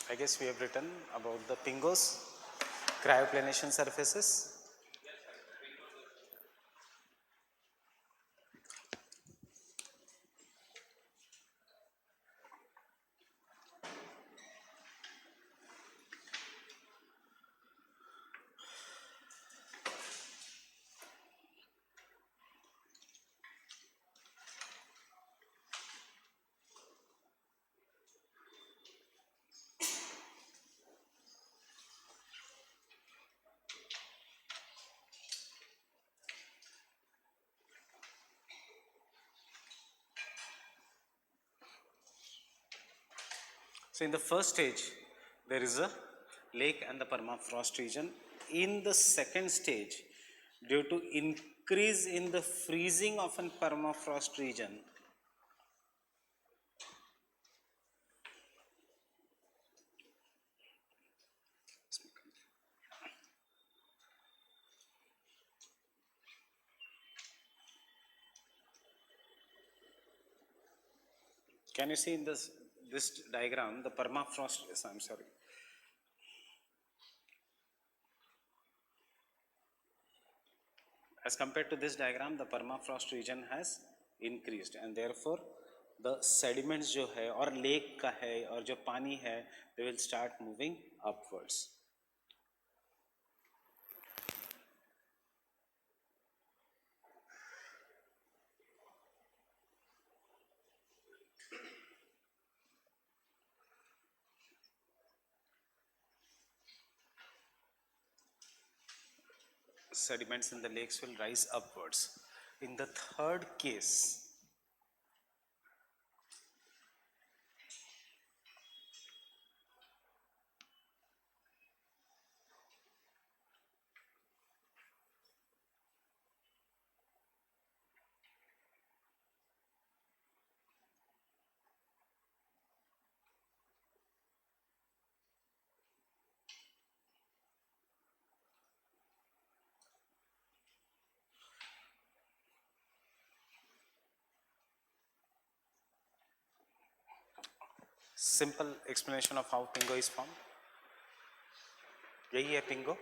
I guess we have written about the pingos, cryoplanation surfaces. So in the first stage, there is a lake and the permafrost region. In the second stage, due to increase in the freezing of a permafrost region, can you see in this diagram the permafrost? Yes, I'm sorry. As compared to this diagram, the permafrost region has increased, and therefore the sediments जो है और lake का है और जो पानी है, they will start moving upwards. Sediments in the lakes will rise upwards. In the third case, simple explanation of how pingo is formed. यही है pingo.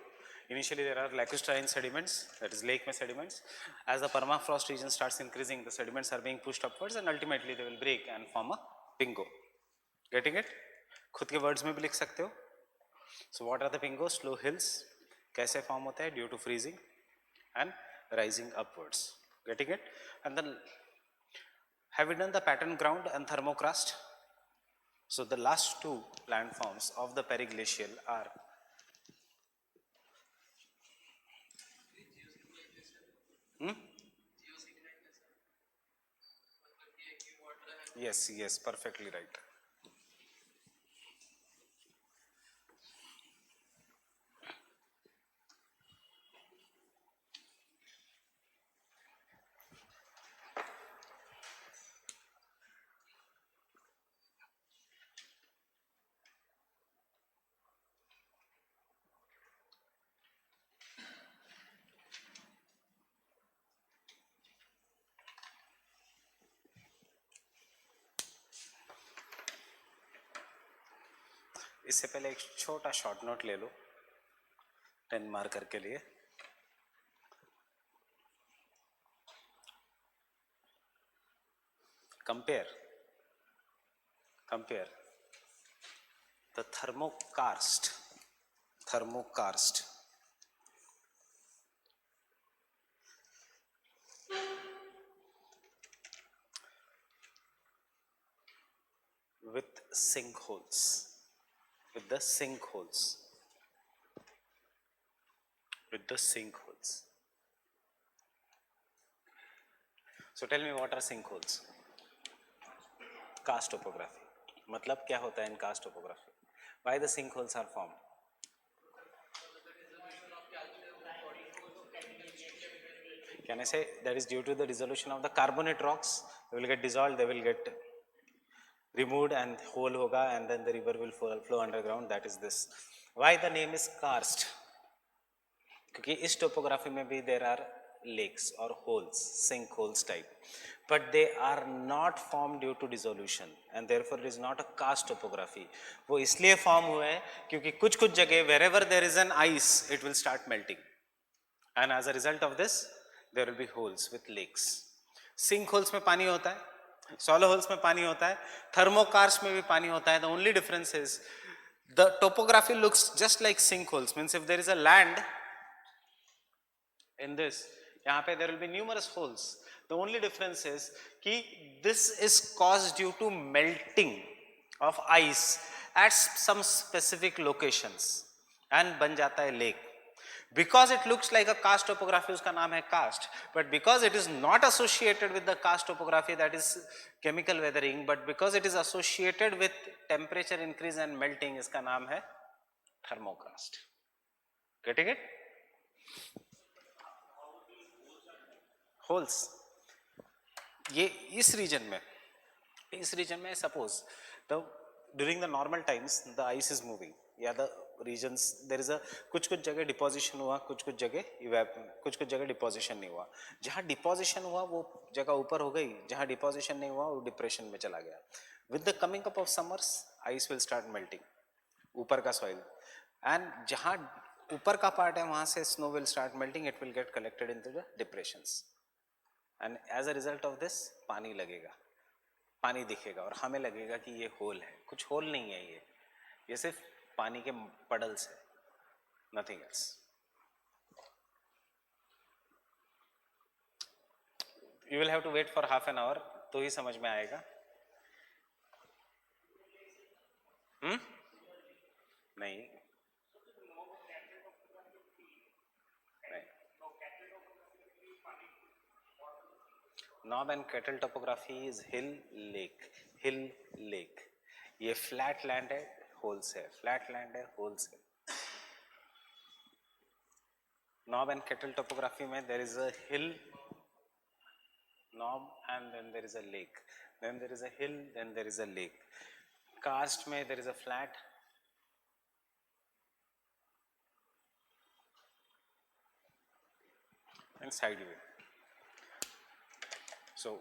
Initially there are lacustrine sediments, that is lake में sediments. As the permafrost region starts increasing, the sediments are being pushed upwards and ultimately they will break and form a pingo. Getting it? खुद के words में भी लिख सकते हो. So what are the pingos? Slow hills. कैसे form होता है? Due to freezing and rising upwards. Getting it? And then have we done the pattern ground and thermocrust? So the last two landforms of the periglacial are yes, perfectly right. इससे पहले एक छोटा short note ले लो 10 marker के लिए. Compare the thermokarst with sinkholes, with the sinkholes. So tell me, what are sinkholes? Karst topography. मतलब क्या होता है in karst topography? Why the sinkholes are formed? Can I say that is due to the dissolution of the carbonate rocks? They will get dissolved, they will get removed and hole hoga, and then the river will flow underground. That is this. Why the name is karst? क्योंकि इस topography में भी there are lakes or holes, sinkholes type, but they are not formed due to dissolution and therefore it is not a karst topography. वो इसलिए form हुए हैं क्योंकि कुछ जगह wherever there is an ice it will start melting and as a result of this there will be holes with lakes. Sinkholes में पानी होता है, shallow holes में पानी होता है, thermokarst में भी पानी होता है. The only difference is the topography looks just like sinkholes, means if there is a land in this, यहाँ पे there will be numerous holes. The only difference is कि this is caused due to melting of ice at some specific locations and बन जाता है lake. Because it looks like a karst topography, उसका नाम है karst, but because it is not associated with the karst topography, that is chemical weathering, but because it is associated with temperature increase and melting, इसका नाम है thermokarst. Getting it? Holes. ये इस region में suppose the during the normal times the ice is moving, या the regions there is a कुछ जगह deposition हुआ, कुछ जगह deposition नहीं हुआ. जहाँ deposition हुआ वो जगह ऊपर हो गई, जहाँ deposition नहीं हुआ वो depression में चला गया. With the coming up of summers, ice will start melting, ऊपर का soil, and जहाँ ऊपर का part है वहाँ से snow will start melting, it will get collected into the depressions, and as a result of this पानी लगेगा, पानी दिखेगा और हमें लगेगा कि ये होल है. कुछ होल नहीं है, ये सिर्फ पानी के puddles है, nothing else. You will have to wait for half an hour तो ही समझ में आएगा. नहीं, Knob and Kettle topography is hill lake. ये flat land है, holes है, flat land है, holes है. Knob and Kettle topography में there is a hill, knob, and then there is a lake. Then there is a hill, then there is a lake. Karst में there is a flat. And sideway. So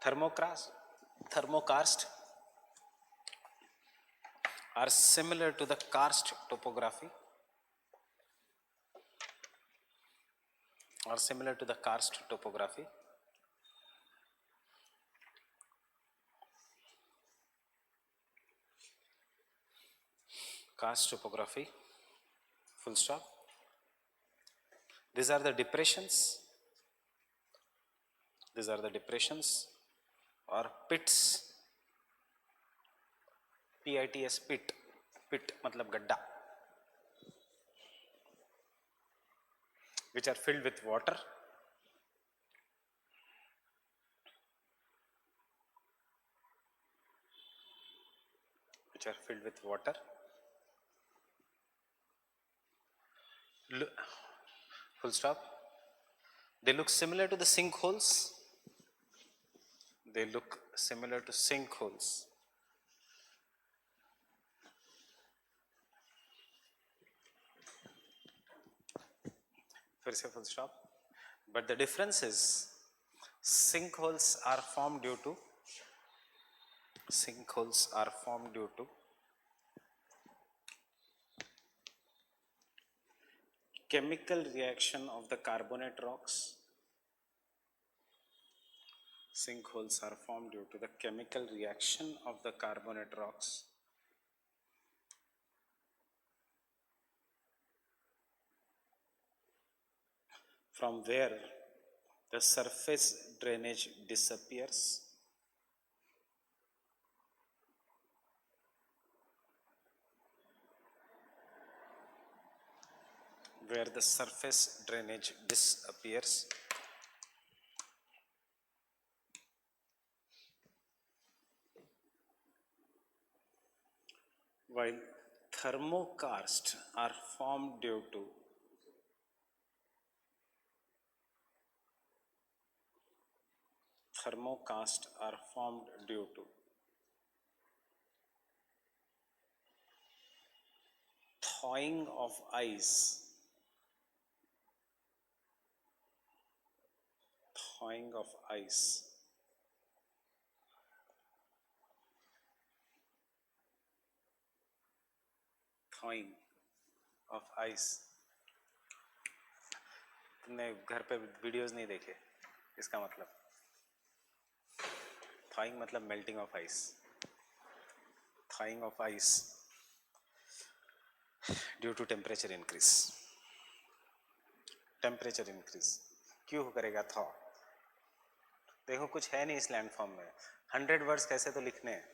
thermokarst are similar to the karst topography, karst topography, full stop. These are the depressions or pits, PITS, pit मतलब गड्ढा, which are filled with water. Full stop. They look similar to the sinkholes. First full stop. But the difference is sinkholes are formed due to chemical reaction of the carbonate rocks. Sinkholes are formed due to the chemical reaction of the carbonate rocks from where the surface drainage disappears. While thermokarst are formed due to thawing of ice thawing of ice. Thawing of ice. तुमने घर पे videos नहीं देखे? इसका मतलब thawing मतलब melting of ice. Thawing of ice due to temperature increase. Temperature increase क्यों करेगा थॉ? देखो कुछ है नहीं इस लैंड फॉर्म में, 100 वर्ड्स कैसे तो लिखने हैं.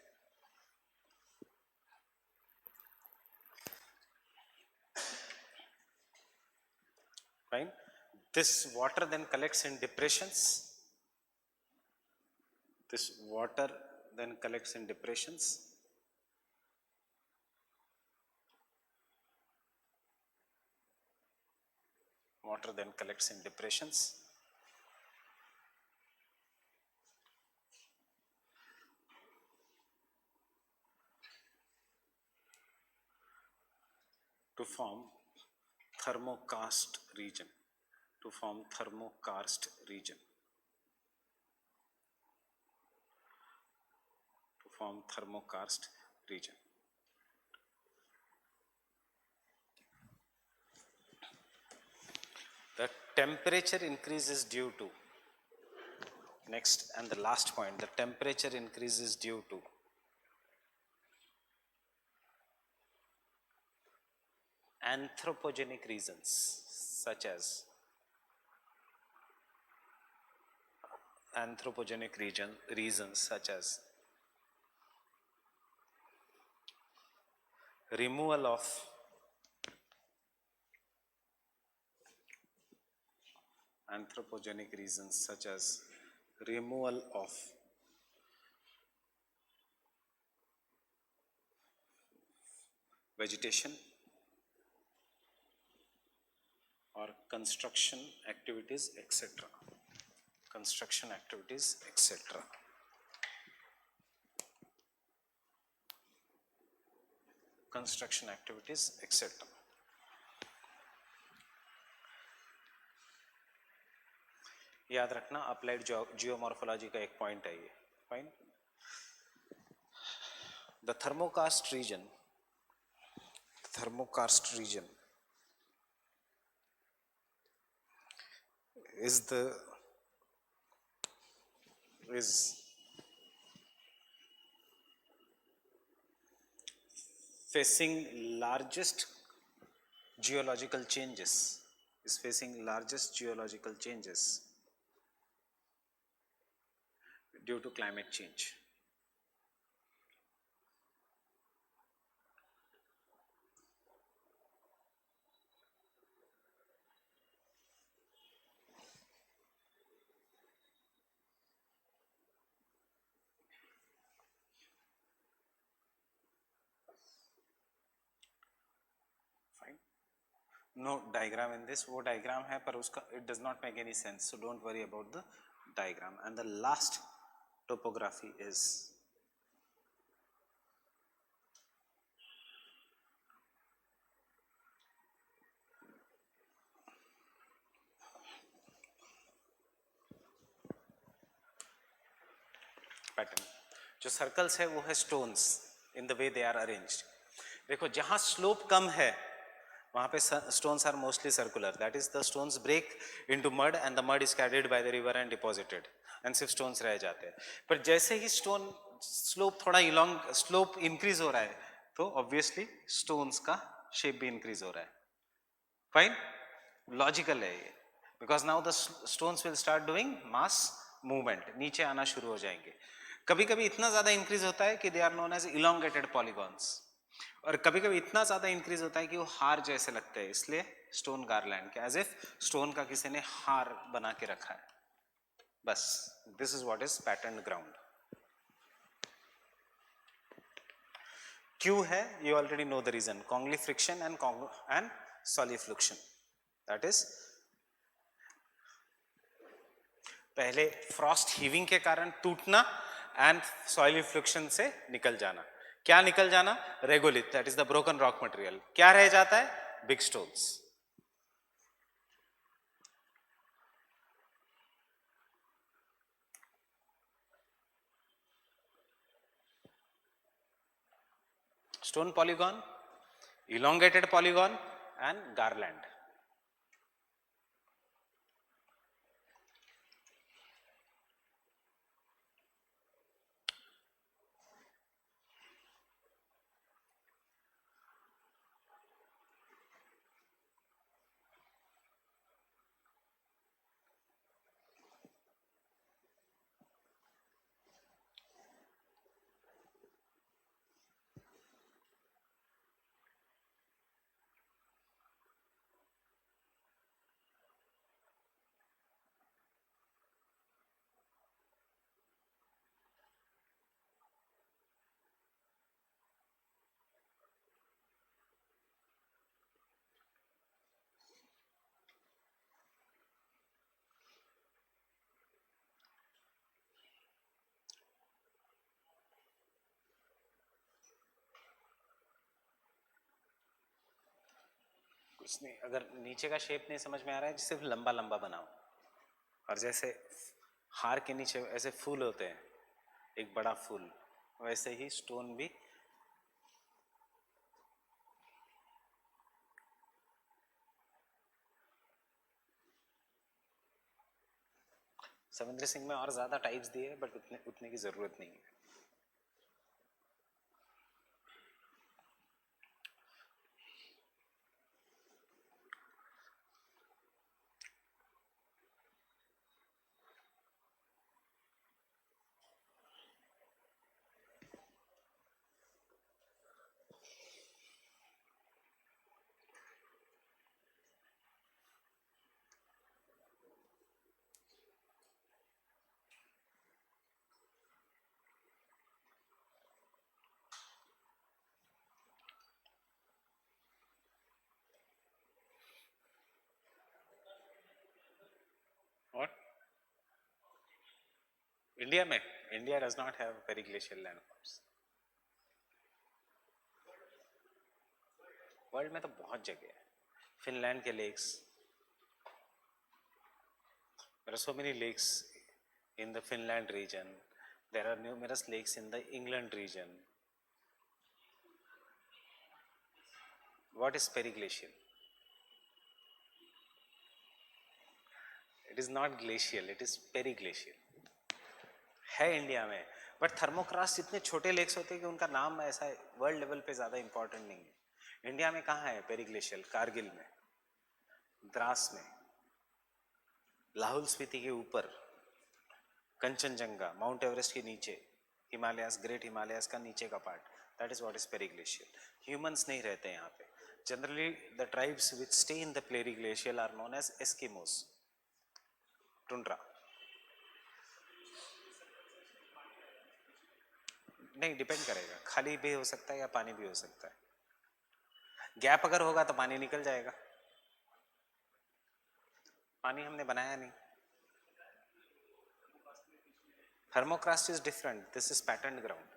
Fine. This water then collects in depressions. This water then collects in depressions. Water then collects in depressions. To form thermokarst region. To form thermokarst region. To form thermokarst region. The temperature increase is due to, next and the last point, the temperature increase is due to anthropogenic reasons such as removal of vegetation or construction activities, etc. Construction activities, etc. Construction activities, etc. याद रखना applied geomorphology का एक point है ये. Fine. The thermokarst region is facing largest geological changes, due to climate change. Fine. No diagram in this. वो diagram है पर उसका it does not make any sense. So don't worry about the diagram. And the last topography is pattern. जो circles है वो है stones in the way they are arranged. देखो जहां स्लोप कम है वहां पे stones are mostly circular. That is the stones break into mud and the mud is carried by the river and deposited and सिर्फ स्टोन्स रह जाते हैं. पर जैसे ही स्टोन स्लोप थोड़ा इलॉन्ग स्लोप इंक्रीज हो रहा है तो ऑब्वियसली स्टोन्स का शेप भी इंक्रीज हो रहा है. फाइन. लॉजिकल है ये because now the stones will start doing mass movement, नीचे आना शुरू हो जाएंगे. कभी कभी इतना ज्यादा इंक्रीज होता है कि they are known as elongated polygons, और कभी कभी इतना ज्यादा इंक्रीज होता है कि वो हार जैसे लगते हैं. इसलिए स्टोन गार्लैंड के एज इफ स्टोन का किसी ने हार बना के रखा है. बस this is what is pattern ground. क्यों है you already know the reason. Congelifraction and solifluction. That is पहले फ्रॉस्ट हीविंग के कारण टूटना एंड सॉलिफ्लुक्शन से निकल जाना. क्या निकल जाना? Regolith, that is the broken rock material. क्या रह जाता है? Big stones. Stone polygon, elongated polygon and garland. कुछ नहीं, अगर नीचे का शेप नहीं समझ में आ रहा है, सिर्फ लंबा लंबा बनाओ। और जैसे हार के नीचे ऐसे फूल होते हैं, एक बड़ा फूल, वैसे ही स्टोन भी सविंद्र सिंह में और ज्यादा टाइप्स दिए, बट उतने की जरूरत नहीं है। और इंडिया में, India does not have periglacial landforms. World में तो बहुत जगह है। फिनलैंड के lakes, there are so many lakes in the Finland region. There are numerous lakes in the England region. What is periglacial? It is not glacial, it is periglacial. है India में, but थर्मोक्रास्ट इतने छोटे lakes होते हैं कि उनका नाम ऐसा वर्ल्ड लेवल पे ज्यादा इंपॉर्टेंट नहीं है। इंडिया में कहाँ है पेरिग्लेशियल? कारगिल में, द्रास में, लाहौल स्पीति के ऊपर, कंचनजंगा, माउंट एवरेस्ट के नीचे, हिमालयास, ग्रेट हिमालयास का नीचे का part, that is what is periglacial. Humans नहीं रहते यहाँ पे। Generally the tribes which stay in the periglacial are known as Eskimos, tundra. नहीं, डिपेंड करेगा, खाली भी हो सकता है या पानी भी हो सकता है। गैप अगर होगा तो पानी निकल जाएगा। पानी हमने बनाया नहीं। Thermokarst is different, this is pattern ground,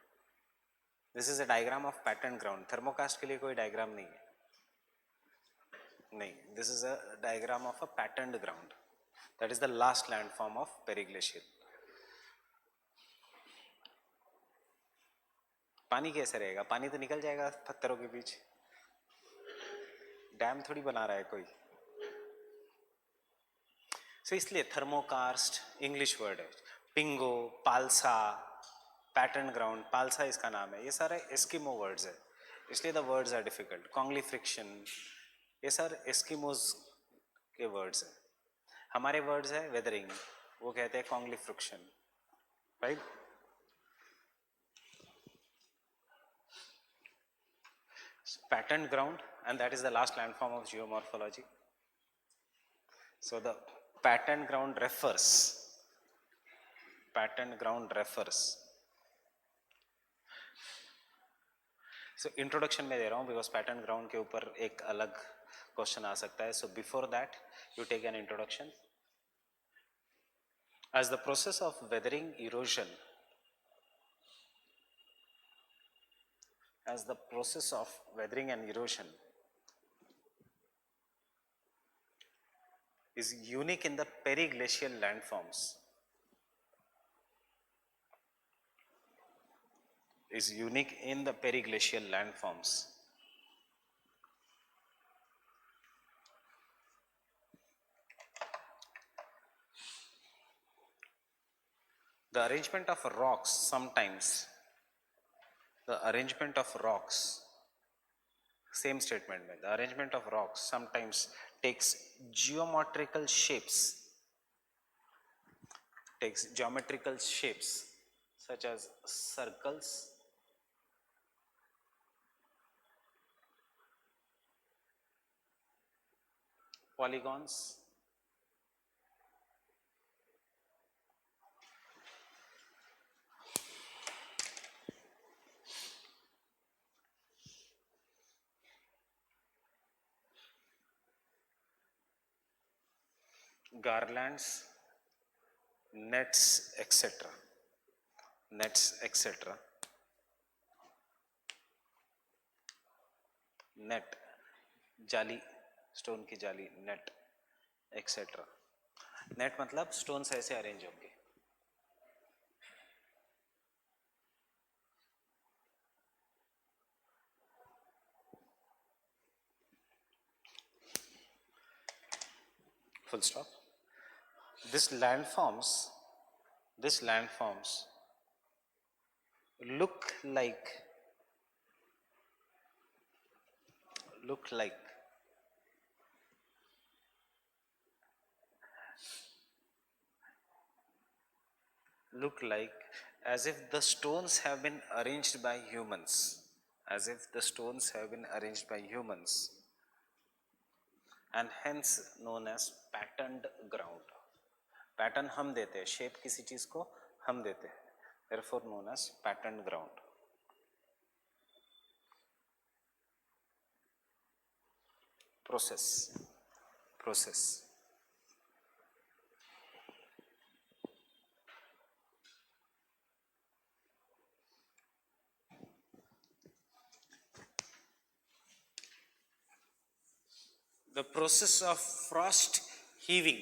this is a diagram of pattern ground. Thermokarst के लिए कोई डायग्राम नहीं है, नहीं, this is a diagram of a pattern ground, that is the last land form of periglacial. पानी कैसे रहेगा? पानी तो निकल जाएगा पत्थरों के बीच, डैम थोड़ी बना रहा है कोई। सो इसलिए थर्मोकास्ट इंग्लिश वर्ड है। पिंगो, पालसा, पैटर्न ग्राउंड, पालसा इसका नाम है, ये सारे एस्किमो वर्ड्स है, इसलिए the words are difficult. Congelifraction, ये सारे एस्किमोज के वर्ड्स है। हमारे वर्ड्स है वेदरिंग, वो कहते हैं congelifraction, right. Pattern ground, and that is the last landform of geomorphology. So the pattern ground refers. So introduction में दे रहा हूँ because pattern ground के ऊपर एक अलग क्वेश्चन आ सकता है. So before that you take an introduction. As the process of weathering erosion, as the process of weathering and erosion is unique in the periglacial landforms, is unique in the periglacial landforms. The arrangement of rocks sometimes, same statement, the arrangement of rocks sometimes takes geometrical shapes, such as circles, polygons, garlands, nets, etc. Net, जाली, stone की जाली, net, etcetera. Net मतलब stones ऐसे arrange होंगे. Full stop. This landforms look like as if the stones have been arranged by humans, and hence known as patterned ground. Pattern हम देते हैं, shape किसी चीज को हम देते हैं, therefore known as patterned ground. Process. The process of frost heaving,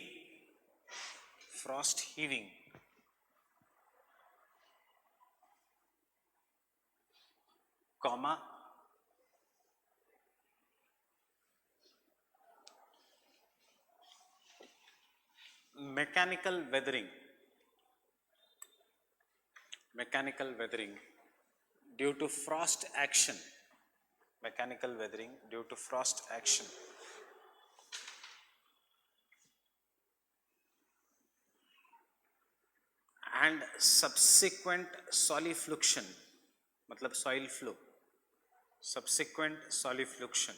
comma, mechanical weathering due to frost action, and subsequent solifluction, मतलब soil flow, subsequent solifluction,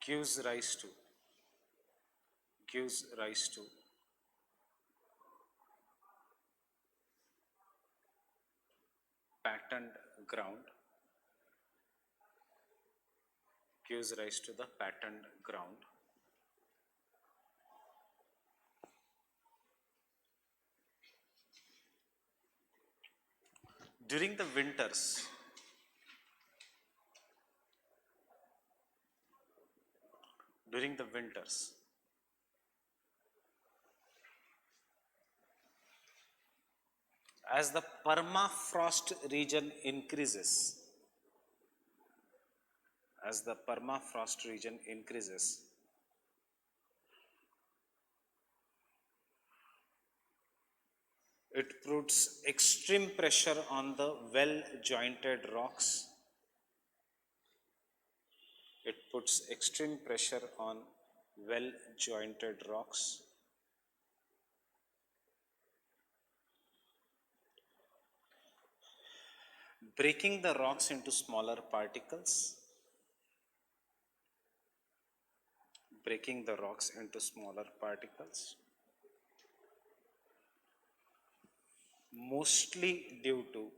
gives rise to patterned ground, during the winters. As the permafrost region increases, it puts extreme pressure on the well-jointed rocks. Breaking the rocks into smaller particles. Mostly due to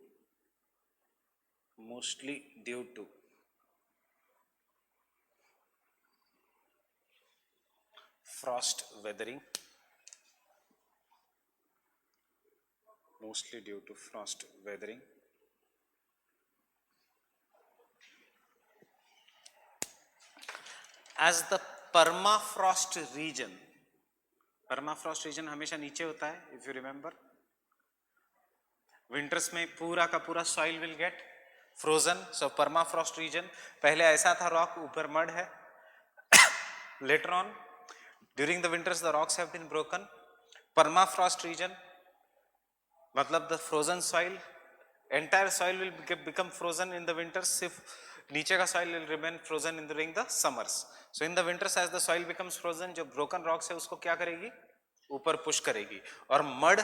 frost weathering. as the permafrost region, permafrost region हमेशा नीचे होता है, if you remember, winters में पूरा का पूरा soil will get frozen. So permafrost region, पहले ऐसा था rock, ऊपर mud है. Later on, during the winters the rocks have been broken. Permafrost region मतलब the frozen soil, entire soil will become frozen in the winters if नीचे का soil will remain frozen in during the summers. So in the winters as the soil becomes frozen, जो broken rocks है उसको क्या करेगी, ऊपर push करेगी और mud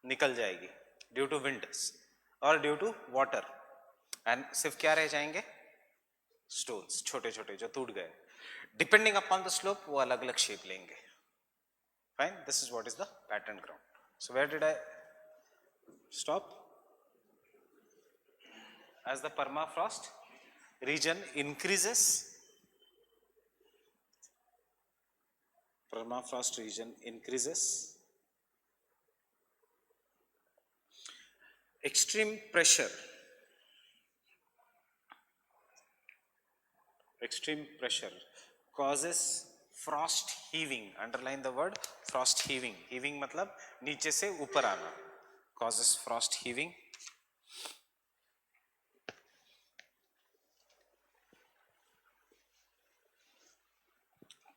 निकल जाएगी due to winds और due to water, and सिर्फ क्या रह जाएंगे, stones छोटे छोटे जो टूट गए. Depending upon the slope वो अलग अलग shape लेंगे. Fine, this is what is the pattern ground. So where did I stop? As the permafrost region increases, permafrost region increases, extreme pressure causes frost heaving. Underline the word frost heaving. Heaving मतलब नीचे से ऊपर आना. Causes frost heaving.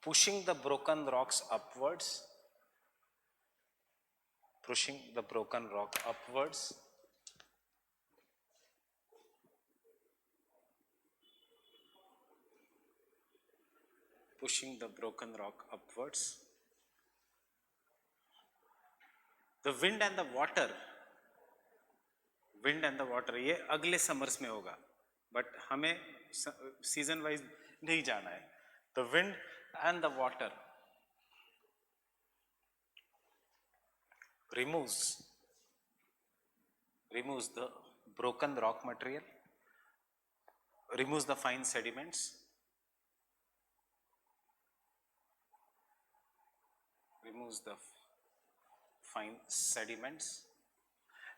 Pushing the broken rocks upwards. Pushing the broken rock upwards. Pushing the broken rock upwards. The wind and the water, ये अगले summers में होगा, but हमें season wise नहीं जाना है. The wind and the water removes the broken rock material, removes the fine sediments,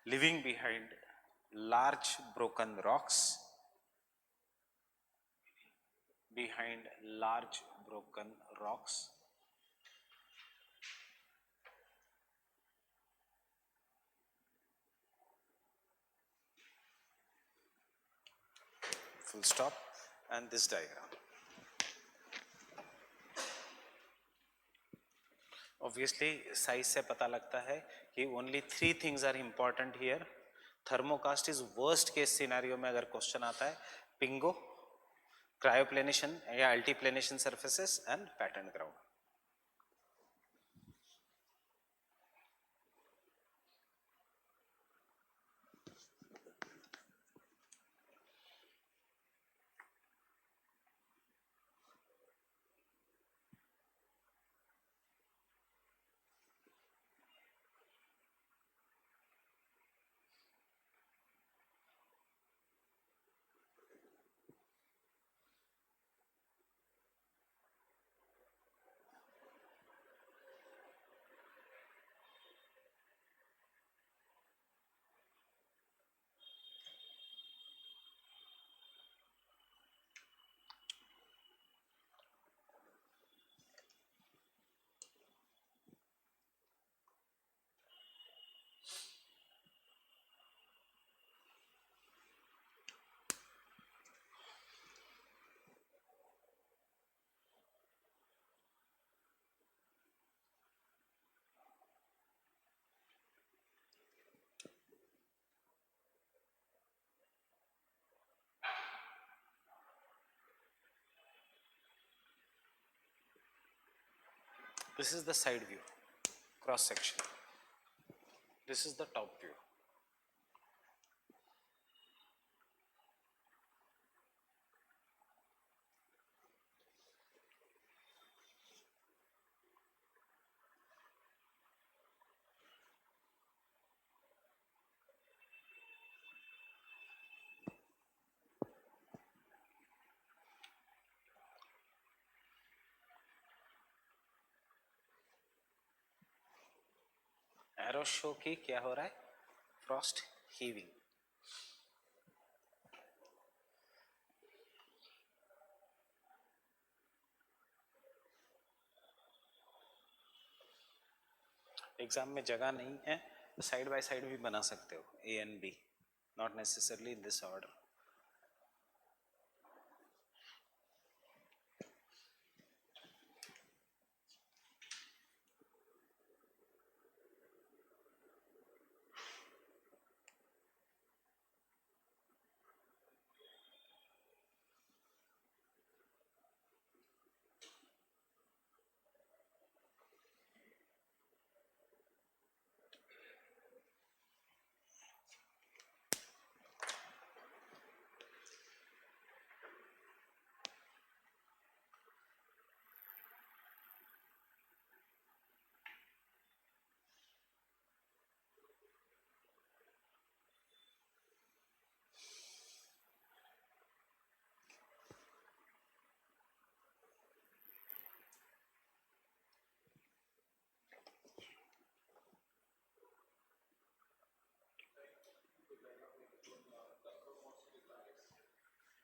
leaving behind large broken rocks, full stop, and this diagram. Obviously size से पता लगता है कि only 3 things are important here. Thermokarst is worst case scenario में अगर question आता है, pingo, cryoplanation या altiplanation surfaces and pattern ground. This is the side view, cross section. This is the top view. Arrow show की क्या हो रहा है, फ्रॉस्ट हीविंग. एग्जाम में जगह नहीं है तो साइड बाय साइड भी बना सकते हो, A and B, not necessarily in this order.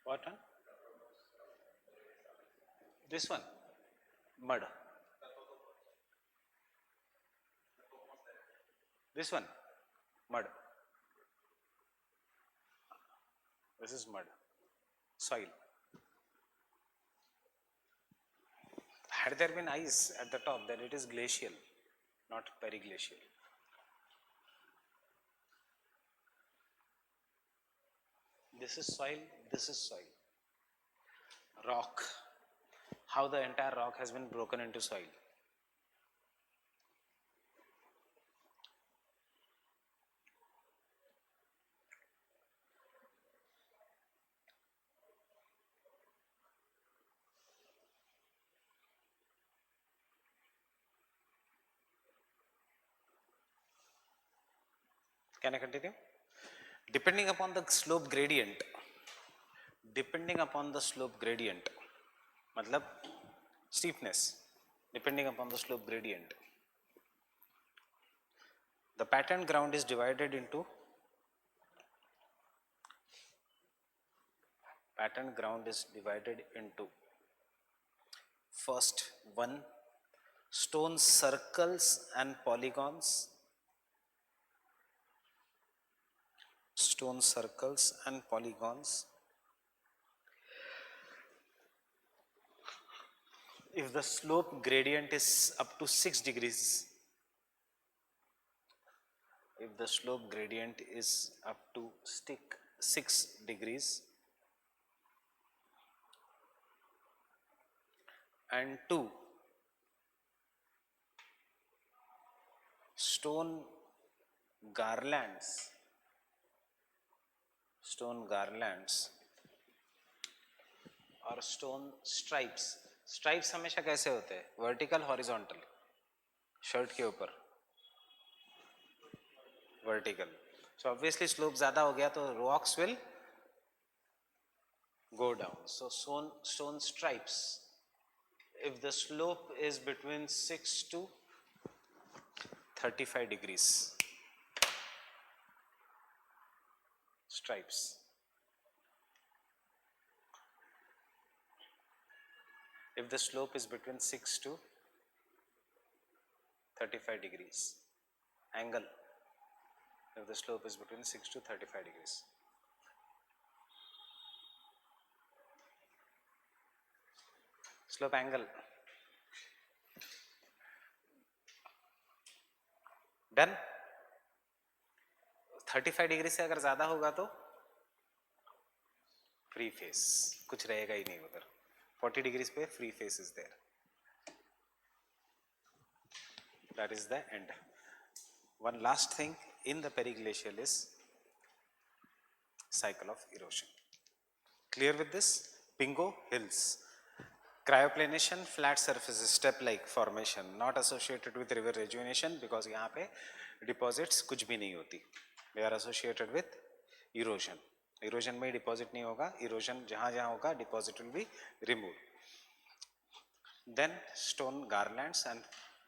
What one? This one, mud. This one, mud. This is mud, soil. Had there been ice at the top, then it is glacial, not periglacial. This is soil, this is soil. Rock. How the entire rock has been broken into soil. Can I continue? Depending upon the slope gradient, matlab steepness, depending upon the slope gradient, the pattern ground is divided into first one, stone circles and polygons, if the slope gradient is up to 6 degrees, and 2, stone garlands और stone stripes हमेशा कैसे होते हैं, vertical horizontal, shirt के ऊपर vertical. So obviously slope ज़्यादा हो गया तो rocks will go down. So stone stripes, if the slope is between 6 to 35 degrees, stripes. If the slope is between 6 to 35 degrees, angle, if the slope is between 6 to 35 degrees. Slope angle. Done? 35 degree से अगर ज़्यादा होगा तो free face, कुछ रहेगा ही नहीं उधर. 40 degrees पे free face is there. That is the end. One last thing in the periglacial is cycle of erosion. Clear with this? Pingo hills. Cryoplanation, flat surfaces, step-like formation, not associated with river rejuvenation because यहाँ पे deposits कुछ भी नहीं होती. They are associated with erosion. Erosion में deposit नहीं होगा. Erosion जहाँ जहाँ होगा deposit will be removed. Then stone garlands and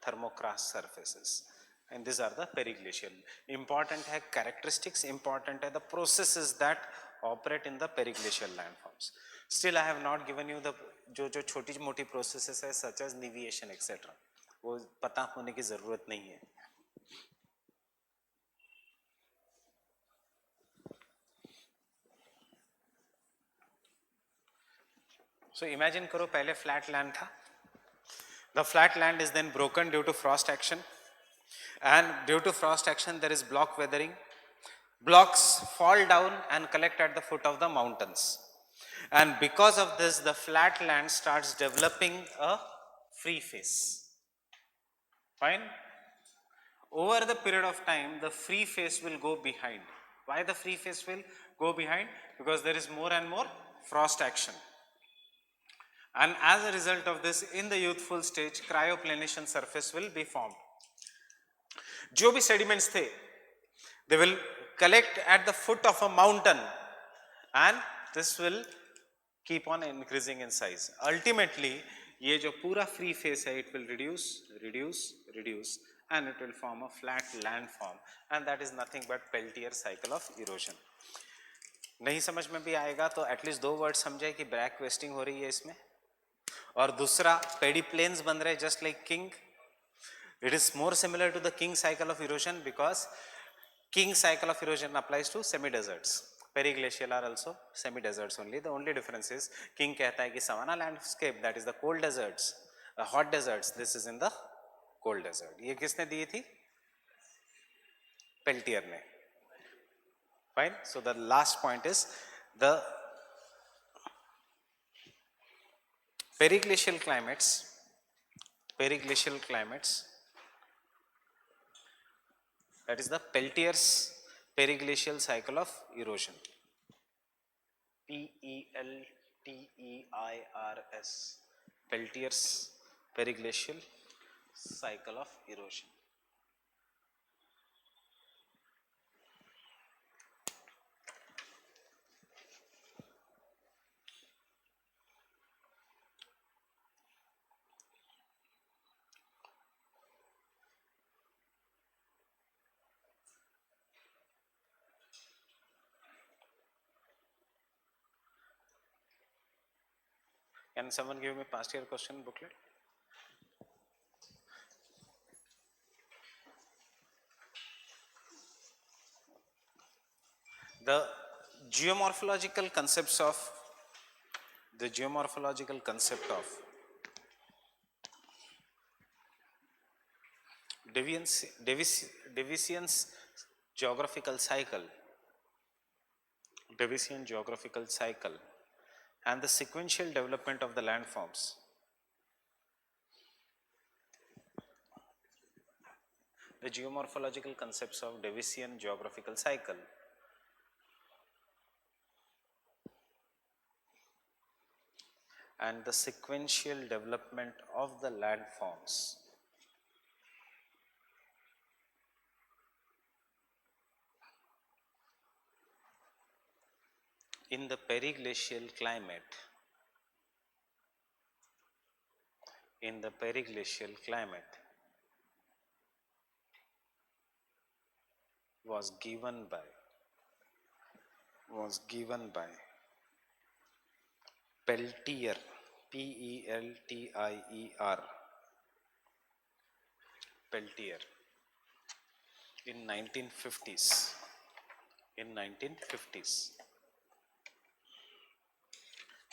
thermocrast surfaces, and these are the periglacial. Important है characteristics, important है the processes that operate in the periglacial landforms. Still I have not given you the जो छोटी मोटी processes है such as niveation etc. वो पता होने की ज़रूरत नहीं है. So imagine करो पहले flat land था. The flat land is then broken due to frost action, and due to frost action there is block weathering. Blocks fall down and collect at the foot of the mountains, and because of this the flat land starts developing a free face. Fine. Over the period of time the free face will go behind. Why the free face will go behind? Because there is more and more frost action, and as a result of this in the youthful stage cryoplanation surface will be formed. जो भी sediments थे they will collect at the foot of a mountain, and this will keep on increasing in size. Ultimately ये जो पूरा free face है it will reduce and it will form a flat landform, and that is nothing but Peltier cycle of erosion. नहीं समझ में भी आएगा तो एटलीस्ट 2 वर्ड समझे कि ब्रैक वेस्टिंग हो रही है इसमें, और दूसरा पेडी प्लेन्स बन रहे just like king. It is more similar to the king cycle of erosion because king cycle of erosion applies to semi-deserts. Periglacial are also semi-deserts only. The only difference is king कहता है कि savanna landscape, that is the cold deserts, hot deserts, this is in the cold desert. ये किसने दी थी? Peltier ने. Fine. So the last point is the periglacial climates, that is the Peltier's periglacial cycle of erosion. Peltiers, Peltier's periglacial cycle of erosion. Can someone give me past year question booklet? The geomorphological concept of Daviscian's geographical cycle, and the sequential development of the landforms. The geomorphological concepts of Daviscian geographical cycle and the sequential development of the landforms in the periglacial climate, was given by Peltier, Peltier, Peltier in 1950s.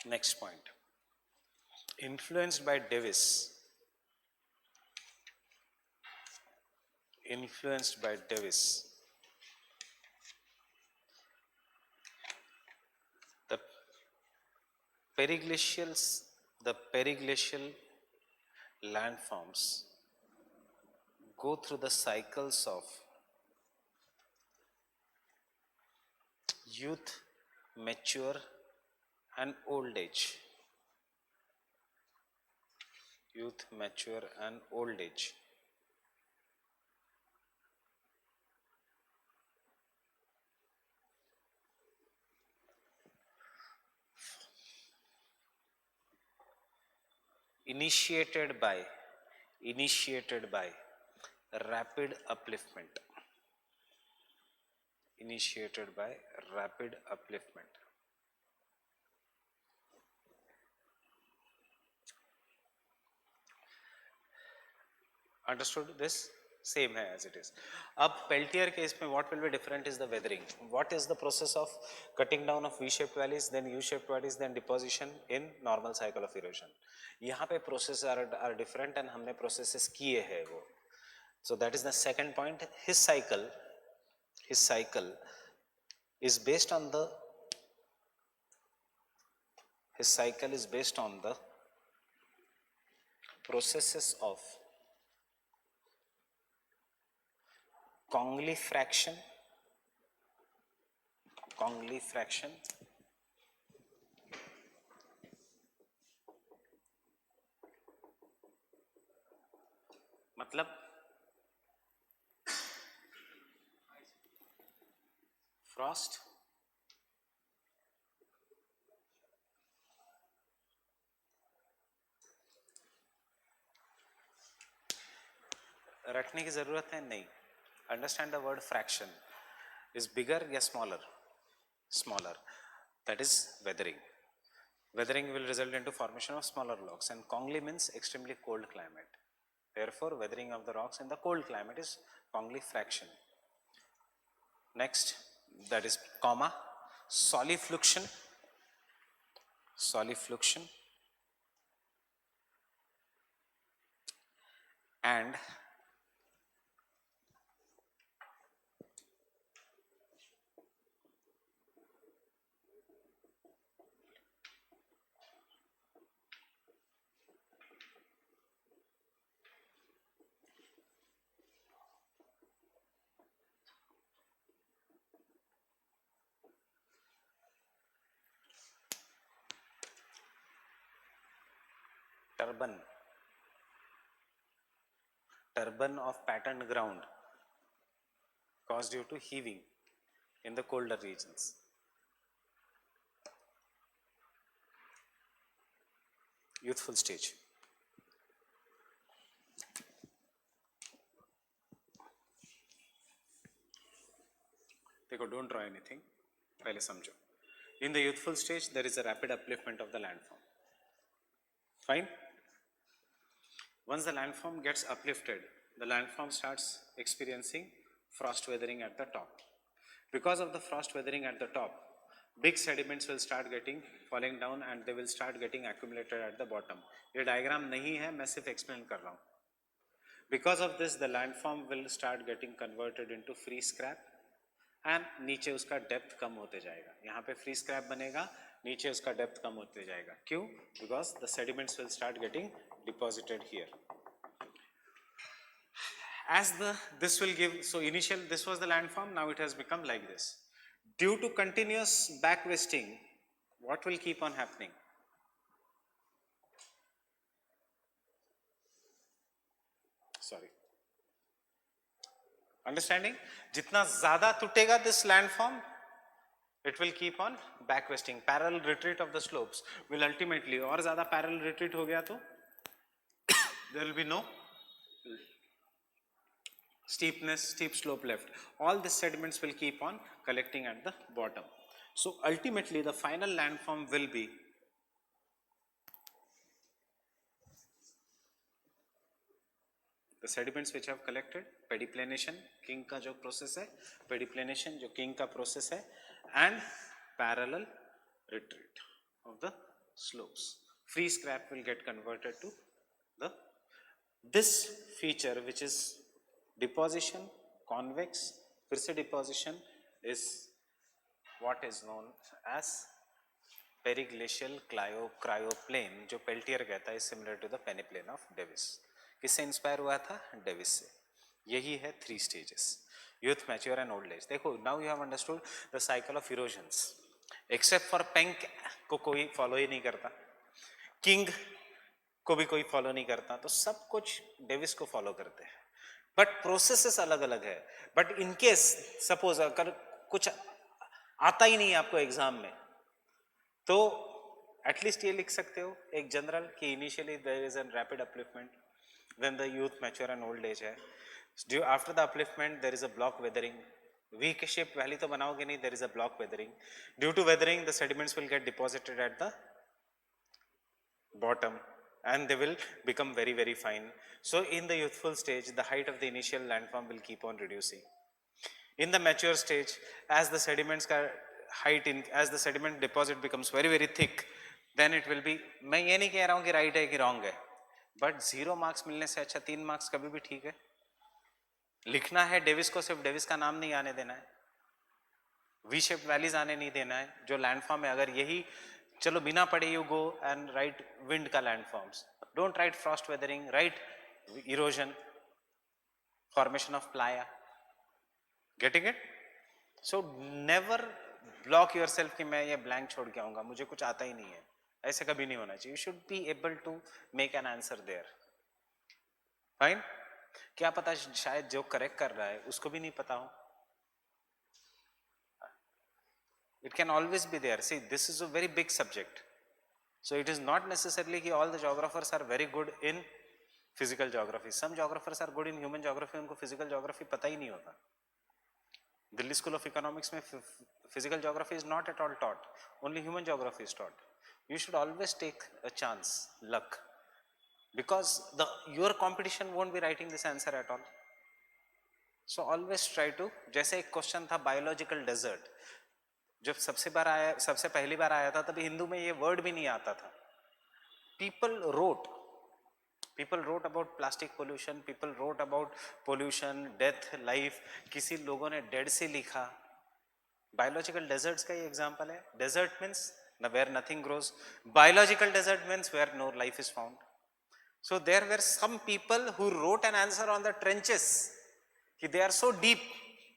Next point, influenced by Davis, the periglacial landforms go through the cycles of youth, mature and old age. Initiated by rapid upliftment. Understood this same है as it is. अब Peltier case में what will be different is the weathering. What is the process of cutting down of V-shaped valleys, then U-shaped valleys, then deposition in normal cycle of erosion. यहाँ पे processes are different and हमने processes किए हैं वो. So that is the second point. His cycle is based on the processes of Congley fraction, मतलब Frost रखने की जरूरत है नहीं. Understand the word fraction is bigger या smaller. That is weathering. Weathering will result into formation of smaller rocks, and Congley means extremely cold climate. Therefore, weathering of the rocks in the cold climate is Congley fraction. Next, that is comma, solifluction and turban of patterned ground caused due to heaving in the colder regions. Youthful stage. देखो, don't draw anything, पहले समझो. In the youthful stage, there is a rapid upliftment of the landform. Fine. Once the landform gets uplifted, the landform starts experiencing frost weathering at the top. Because of the frost weathering at the top, big sediments will start falling down and they will start getting accumulated at the bottom. ये diagram नहीं है, मैं सिर्फ explain कर रहा हूँ. Because of this, the landform will start getting converted into free scrap and नीचे उसका depth कम होते जाएगा. यहाँ पे free scrap बनेगा, नीचे उसका depth कम होते जाएगा. क्यों? Because the sediments will start getting deposited here. As this will give, so initial this was the landform, now it has become like this. Due to continuous back wasting, what will keep on happening? Sorry. Understanding? जितना ज़्यादा टूटेगा this landform, it will keep on back wasting. Parallel retreat of the slopes will ultimately, और ज़्यादा parallel retreat हो गया तो there will be no steep slope left. All the sediments will keep on collecting at the bottom. So ultimately the final landform will be the sediments which have collected, pediplanation, king का जो process है, pediplanation जो king का process है, and parallel retreat of the slopes. Free scrap will get converted to this feature, which is deposition, convex, फिर से deposition is what is known as periglacial cryoplane, जो Peltier कहता है, similar to the peneplain of Davis. किससे inspire हुआ था? Davis से. यही है 3 stages: youth, mature and old age. देखो, now you have understood the cycle of erosions. Except for Penck को कोई फॉलो ही नहीं करता, किंग को भी कोई फॉलो नहीं करता, तो सब कुछ डेविस को फॉलो करते हैं. बट प्रोसेसेस अलग अलग है. बट इन केस सपोज अगर कुछ आता ही नहीं आपको एग्जाम में, तो एटलीस्ट ये लिख सकते हो एक जनरल कि initially there is an rapid upliftment, then the youth, mature and old age है. Due after the upliftment there is a block weathering. V shape valley तो बनाओगे नहीं, there is a block weathering. Due to weathering the sediments will get deposited at the bottom. and they will become very, very fine. So in the youthful stage, the height of the initial landform will keep on reducing. In the mature stage, as the sediments as the sediment deposit becomes very, very thick, then it will be, मैं ये नहीं कह रहा हूँ कि right है कि wrong है, but 0 marks मिलने से अच्छा 3 marks कभी भी ठीक है. लिखना है डेविस को, सिर्फ डेविस का नाम नहीं आने देना है, वी शेप वैलीज आने नहीं देना है. जो लैंडफॉर्म है, अगर यही चलो बिना पढ़े you go and write wind का landforms, don't write frost weathering, write erosion, formation of playa. Getting it? So never block yourself कि मैं ये ब्लैंक छोड़ के आऊंगा, मुझे कुछ आता ही नहीं है, ऐसे कभी नहीं होना चाहिए. You should be able to make an answer there. Fine. क्या पता शायद जो करेक्ट कर रहा है उसको भी नहीं पता हो. It can always be there. See, this is a very big subject. So it is not necessarily that all the geographers are very good in physical geography. Some geographers are good in human geography, उनको physical geography पता ही नहीं होता. Delhi School of Economics में physical geography is not at all taught. Only human geography is taught. You should always take a chance, luck, because your competition won't be writing this answer at all. So always try to, जैसे एक question था biological desert. जब सबसे पहली बार आया था तभी हिंदू में ये वर्ड भी नहीं आता था. people wrote about plastic pollution, people wrote about pollution, death, life. किसी लोगों ने डेड से लिखा. बायोलॉजिकल डेजर्ट्स का ये एग्जांपल है. Desert means where nothing grows. Biological desert means where no life is found. So there were some people who wrote an answer on the trenches कि they are so deep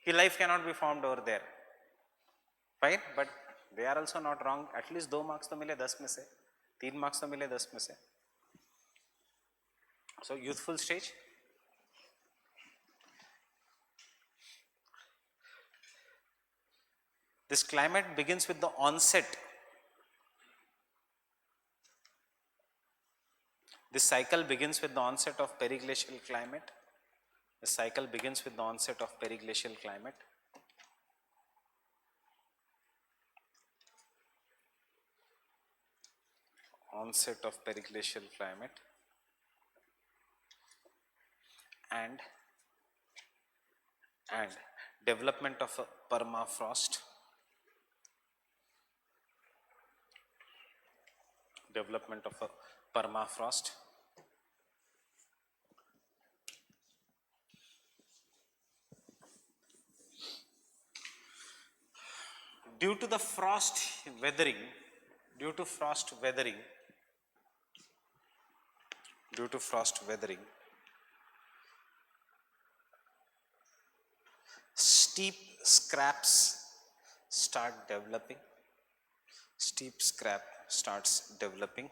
कि life cannot be found over there. Fine, but they are also not wrong. At least 2 marks तो मिले 10 में से, 3 marks तो मिले 10 में से. So youthful stage, this climate begins with the onset. This cycle begins with the onset of periglacial climate. The cycle begins with the onset of periglacial climate. Onset of periglacial climate and development of a permafrost. Development of a permafrost. Due to frost weathering, steep scraps start developing. Steep scrap starts developing.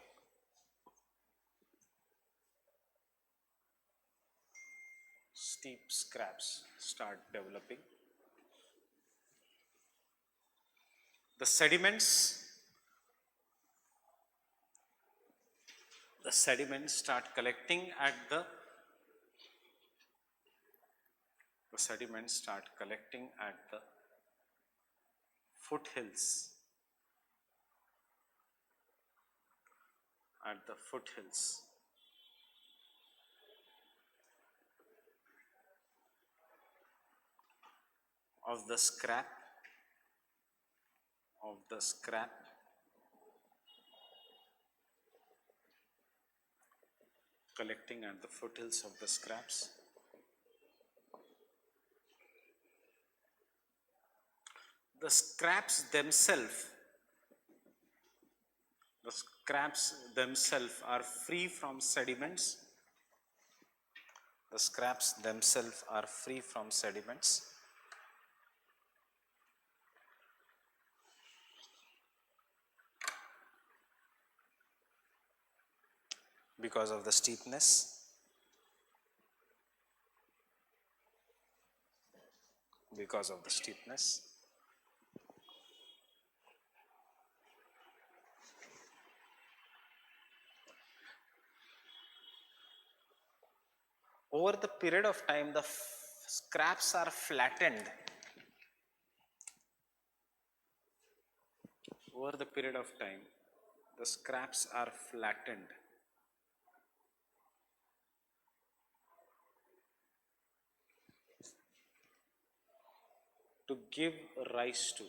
Steep scraps start developing. The sediments start collecting at the foothills. Of the scrap collecting at the foothills of the scraps. The scraps themselves are free from sediments. The scraps themselves are free from sediments. Because of the steepness. Over the period of time, the scraps are flattened. Over the period of time, the scraps are flattened. to give rise to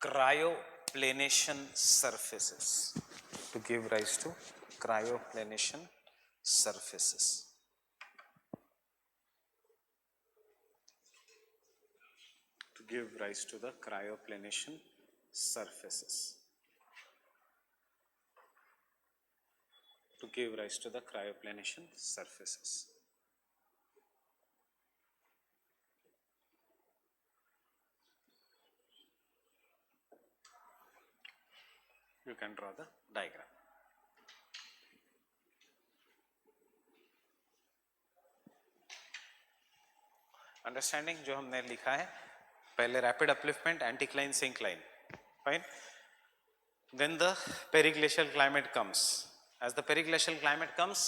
cryoplanation surfaces, to give rise to cryoplanation surfaces. To give rise to the cryoplanation surfaces. To give rise to the cryoplanation surfaces. You can draw the diagram. Understanding जो हमने लिखा है पहले rapid upliftment, anticline, syncline, fine. Then the periglacial climate comes. As the periglacial climate comes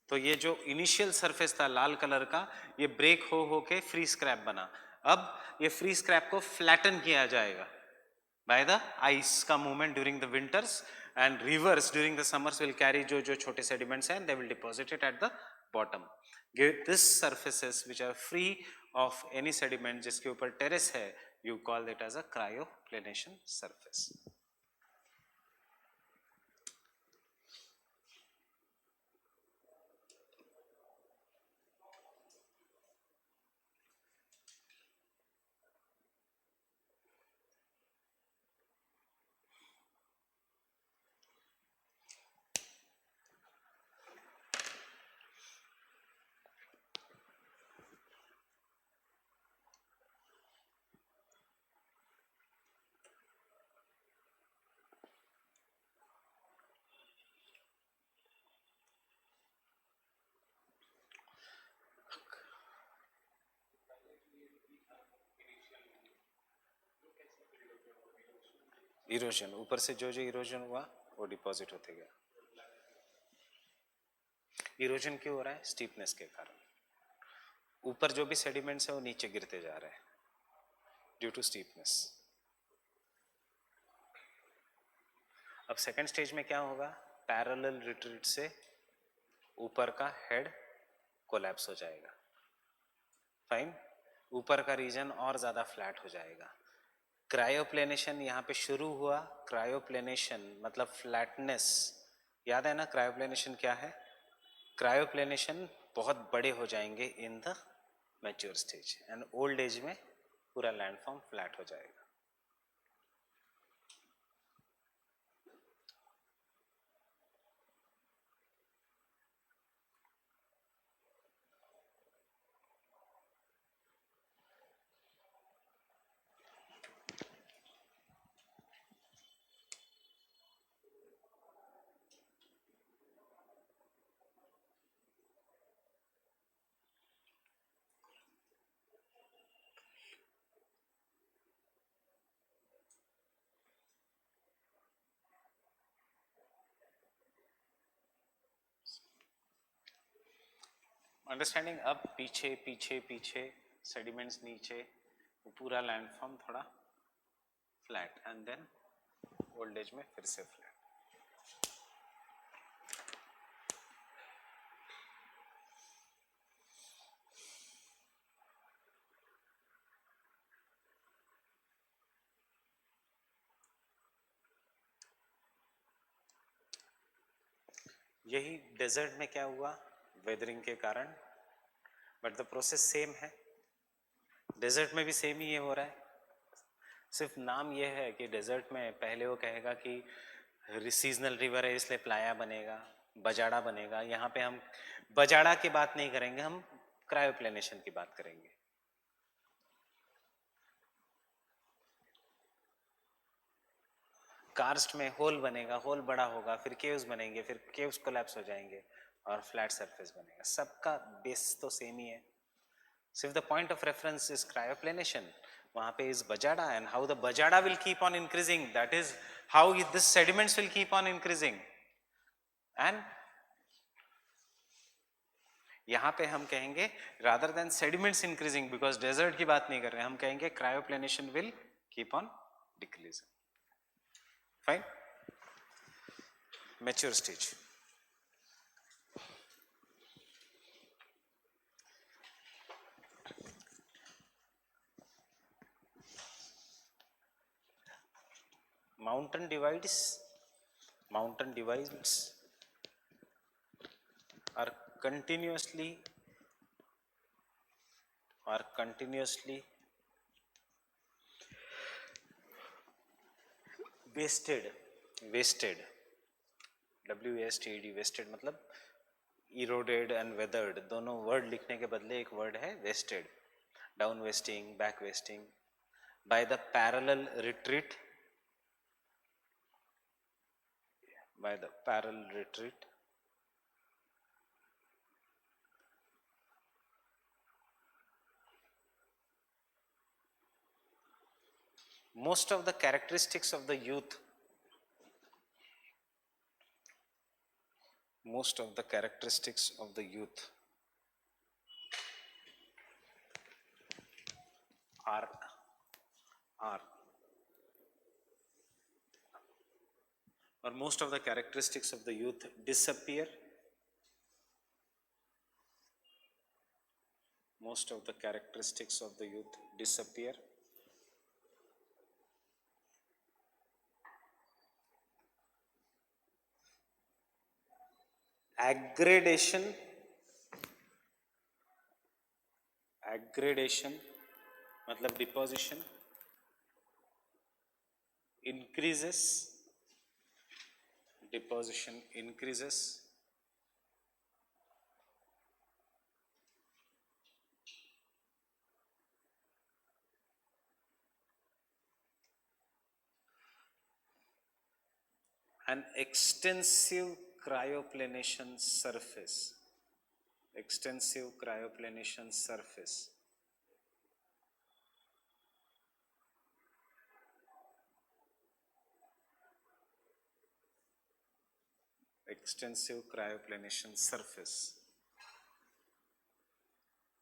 तो ये जो initial surface था लाल colour का ये ब्रेक हो के फ्री स्क्रैप बना. अब ये फ्री स्क्रैप को फ्लैटन किया जाएगा बाय द आइस का movement during the winters and reverse during the summers will carry जो छोटे सेडिमेंट्स हैं they will deposit it at the bottom. This surfaces which are free of any sediment जिसके ऊपर terrace है you call it as a cryoplanation surface. Erosion ऊपर से जो erosion हुआ वो डिपॉजिट होते गया. इरोजन क्यों हो रहा है? स्टीपनेस के कारण. ऊपर जो भी सेडिमेंट्स है वो नीचे गिरते जा रहे हैं ड्यू टू स्टीपनेस. अब सेकंड स्टेज में क्या होगा? पैरेलल रिट्रीट से ऊपर का हेड कोलैप्स हो जाएगा. फाइन. ऊपर का रीजन और ज्यादा फ्लैट हो जाएगा. क्रायोप्लेनेशन यहाँ पे शुरू हुआ. क्रायोप्लेनेशन मतलब फ्लैटनेस. याद है ना क्रायोप्लेनेशन क्या है? क्रायोप्लेनेशन बहुत बड़े हो जाएंगे in the mature stage and old age में पूरा लैंडफॉर्म फ्लैट हो जाएगा. अंडरस्टैंडिंग. अब पीछे पीछे पीछे सेडिमेंट्स नीचे पूरा लैंडफॉर्म थोड़ा flat and then old age में फिर से फ्लैट. यही डेजर्ट में क्या हुआ? वेदरिंग के कारण. बट द प्रोसेस सेम है. डेजर्ट में भी सेम ही ये हो रहा है. सिर्फ नाम ये है कि डेजर्ट में पहले वो कहेगा कि सीजनल रिवर है इसलिए प्लाया बनेगा, बजाड़ा बनेगा. यहाँ पे हम बजाड़ा की बात नहीं करेंगे, हम क्रायोप्लेनेशन की बात करेंगे. कार्स्ट में होल बनेगा, होल बड़ा होगा, फिर केव्स बनेंगे, फिर केव्स कोलैप्स हो जाएंगे और फ्लैट सरफेस बनेगा. सबका बेस तो सेम ही है. सिर्फ the point of reference is cryoplanation. वहां पे is bajada and how the bajada will keep on increasing. That is how this sediments will keep on increasing. And यहां पे हम कहेंगे rather than sediments increasing, because desert की बात नहीं कर रहे, हम कहेंगे cryoplanation will keep on decreasing. Fine. mature stage. Mountain divides are continuously wasted WASTED wasted मतलब eroded and weathered, दोनों वर्ड लिखने के बदले एक वर्ड है wasted, down wasting, back wasting, by the parallel retreat most of the characteristics of the youth are or most of the characteristics of the youth disappear aggradation मतलब deposition increases an extensive cryoplanation surface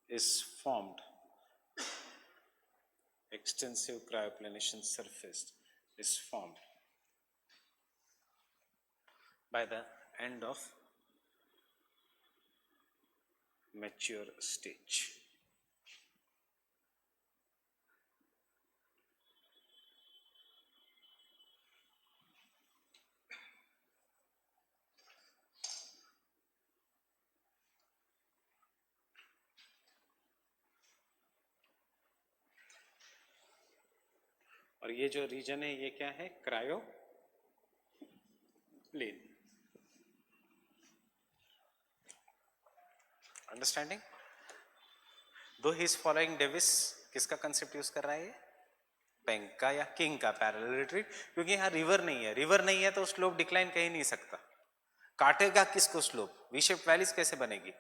is formed by the end of mature stage. और ये जो reason है ये क्या है? Cryo plain. Understanding? Though he is following Davis, किसका concept use कर रहा है ये? बैंक का या किंग का पैरेलल रिट्रीट, क्योंकि यहाँ रिवर नहीं है तो स्लोप डिक्लाइन कहीं नहीं सकता. काटेगा किसको स्लोप? वी शेप वैलीज कैसे बनेगी?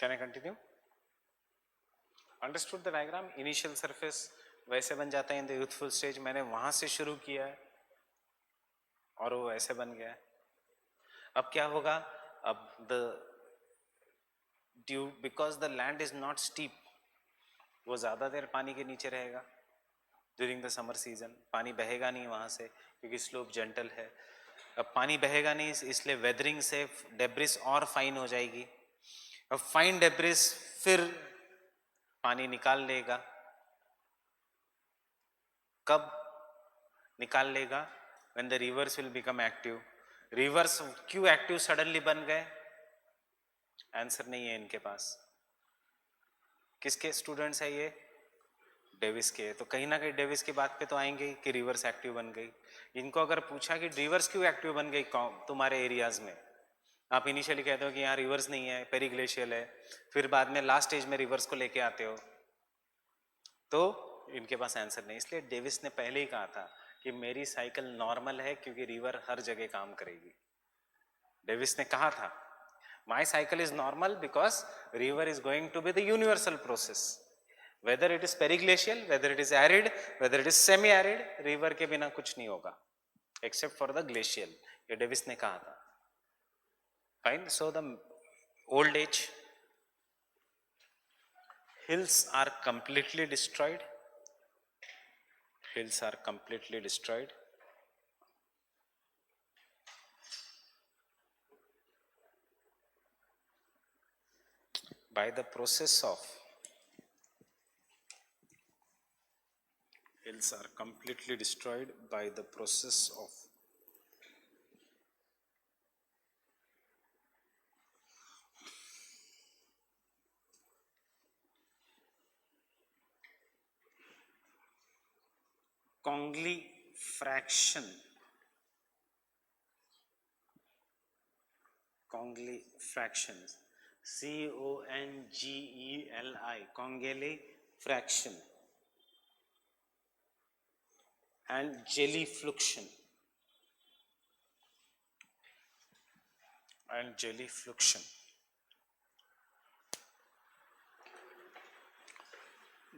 Can I continue? Understood the diagram? Initial surface वैसे बन जाता है in the youthful stage. मैंने वहां से शुरू किया है और वो वैसे बन गया है. अब क्या होगा? अब because the land is not steep, वो ज्यादा देर पानी के नीचे रहेगा. ड्यूरिंग द समर सीजन पानी बहेगा नहीं वहां से क्योंकि स्लोप जेंटल है. अब पानी बहेगा नहीं, इसलिए वेदरिंग से डेब्रिस और फाइन हो जाएगी। अब फाइन डेब्रिस फिर पानी निकाल लेगा। कब निकाल लेगा? when the rivers will become active. Reverse क्यों एक्टिव सडनली बन गए? आंसर नहीं है इनके पास। किसके स्टूडेंट्स है ये? डेविस के। तो कहीं ना कहीं डेविस की बात पे तो आएंगे ही कि रिवर्स एक्टिव बन गई। इनको अगर पूछा कि रिवर्स क्यों एक्टिव बन गई तुम्हारे एरियाज में, आप इनिशियली कहते हो कि यहाँ रिवर्स नहीं है, पेरीग्लेशियल है, फिर बाद में लास्ट स्टेज में रिवर्स को लेके आते हो, तो इनके पास आंसर नहीं। इसलिए डेविस ने पहले ही कहा था कि मेरी साइकिल नॉर्मल है क्योंकि रिवर हर जगह काम करेगी। डेविस ने कहा था my cycle is normal because river is going to be the universal process, whether it is periglacial, whether it is arid, whether it is semi arid, river के बिना कुछ नहीं होगा एक्सेप्ट फॉर द ग्लेशियल। ये Davis ने कहा था। Fine. So the old age hills are completely destroyed. Hills are completely destroyed. By the process of hills are completely destroyed by the process of Congley fraction. Congley fractions. CONGELI. Congley fraction. And jellyfluction. And jellyfluction.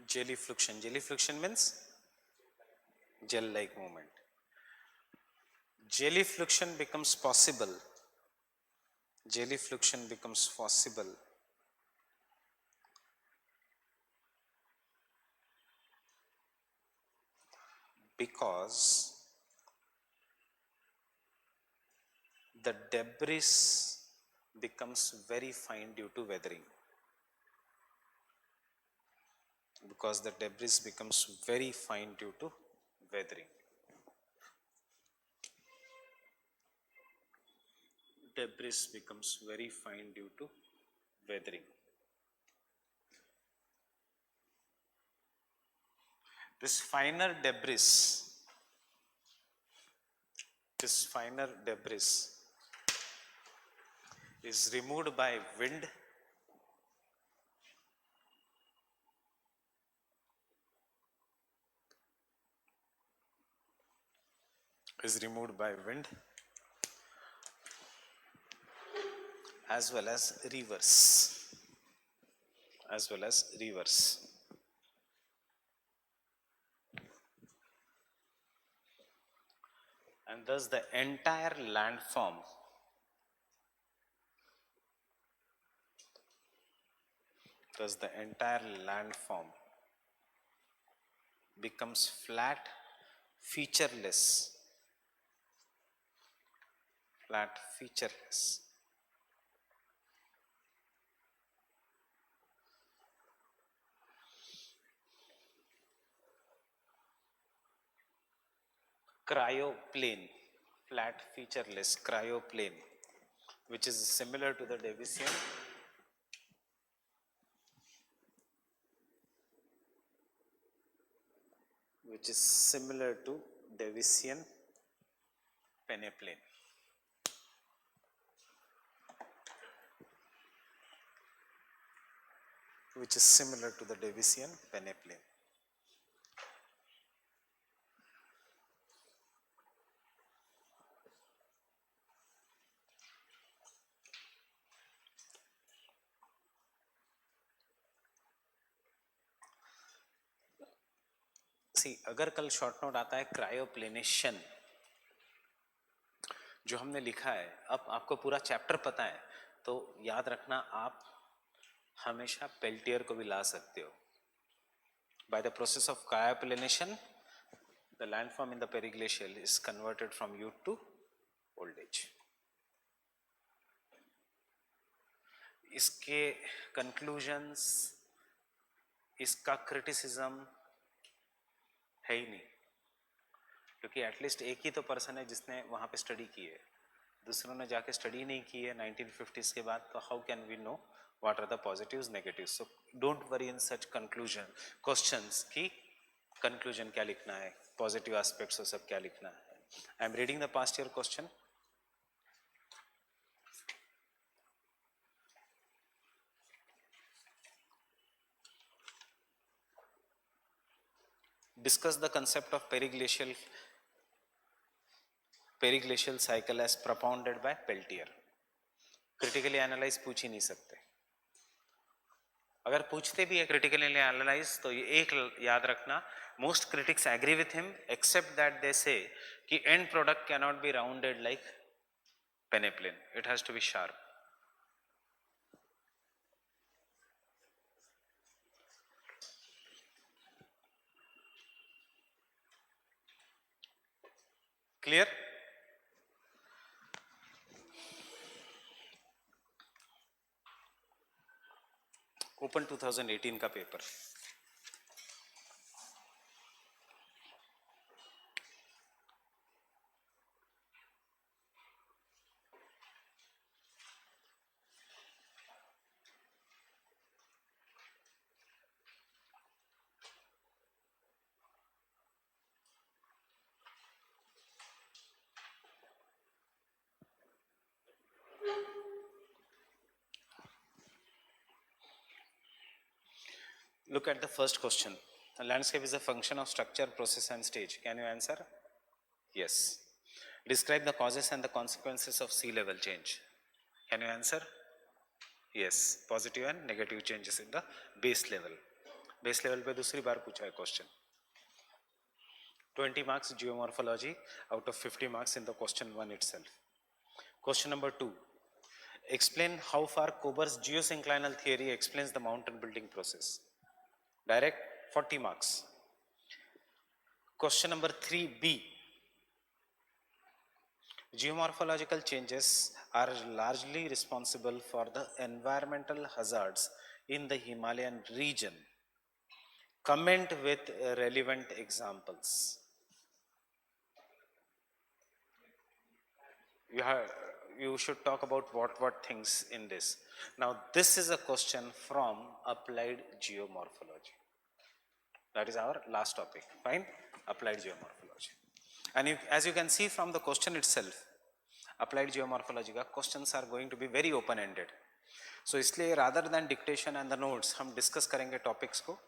Jellyfluction. Jellyfluction means gel-like movement. Jellyfluction becomes possible. Jellyfluction becomes possible because the debris becomes very fine due to weathering. Because the debris becomes very fine due to weathering. Debris becomes very fine due to weathering. This finer debris is removed by wind, as well as rivers. And thus the entire landform becomes flat, featureless. Cryoplane, flat featureless cryoplane, which is similar to the Davissian peneplain. See, अगर कल short note आता है क्रायोप्लेनेशन जो हमने लिखा है, अब आपको पूरा चैप्टर पता है तो याद रखना आप हमेशा पेल्टियर को भी ला सकते हो. By the process of cryoplanation, the landform in the periglacial is converted from Ute to old age. इसके conclusions, इसका criticism है ही नहीं, क्योंकि एटलीस्ट एक ही तो पर्सन है जिसने वहाँ पे स्टडी की है, दूसरों ने जाके स्टडी नहीं की है 1950s के बाद, तो how can we know what are the positives negatives. So don't worry in such conclusion questions की कंक्लूजन क्या लिखना है, पॉजिटिव एस्पेक्ट्स और सब क्या लिखना है. I am reading the past year question. Discuss the concept of periglacial cycle as propounded by Peltier. Critically analyse पूछ ही नहीं सकते. अगर पूछते भी है क्रिटिकली एनालाइज तो ये एक याद रखना, most critics agree with him except that they say कि end product can not be rounded like peneplain, it has to be sharp. Clear? Open 2018 का paper. Look at the first question. A landscape is a function of structure, process and stage. Can you answer? Yes. Describe the causes and the consequences of sea level change. Can you answer? Yes. Positive and negative changes in the base level. Base level पे दूसरी बार पूछा है question. 20 marks geomorphology out of 50 marks in the question 1 itself. Question number 2. Explain how far Kober's geosynclinal theory explains the mountain building process. Direct 40 marks. Question number 3b. Geomorphological changes are largely responsible for the environmental hazards in the Himalayan region. Comment with relevant examples. You should talk about what things in this. Now this is a question from applied geomorphology. That is our last topic. Fine? Applied geomorphology. And as you can see from the question itself, applied geomorphology का questions are going to be very open ended. So इसलिए rather than dictation and the notes हम discuss करेंगे topics को,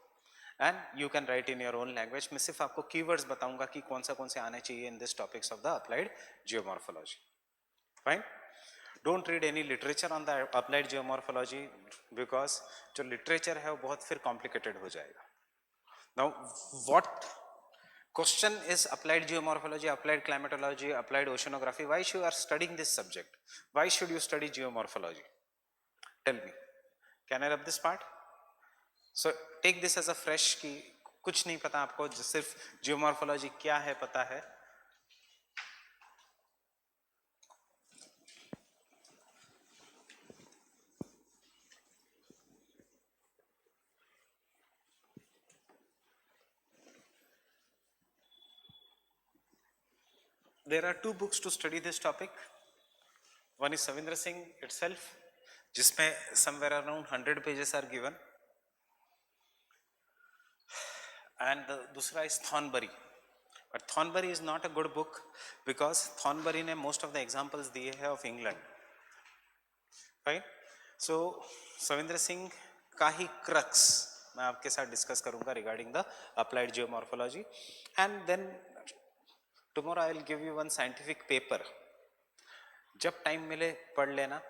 and you can write in your own language. मैं सिर्फ आपको keywords बताऊंगा कि कौन से आने चाहिए in this topics of the applied geomorphology. Fine? Don't read any literature on the applied geomorphology because जो literature है वो बहुत फिर complicated हो जाएगा. Now what question is applied geomorphology, applied climatology, applied oceanography? Why should you are studying this subject? Why should you study geomorphology? Tell me. Can I rub this part? So take this as a fresh कि कुछ नहीं पता आपको, सिर्फ geomorphology क्या है पता है. There are two books to study this topic. One is Savindra Singh itself, जिसमें somewhere around 100 pages are given, and the दूसरा is Thornbury. But Thornbury is not a good book because Thornbury ने most of the examples दिए हैं of England. Right? So Savindra Singh का ही crux मैं आपके साथ discuss करूँगा regarding the applied geomorphology, and then tomorrow I will give you one scientific paper. जब time मिले पढ़ लेना,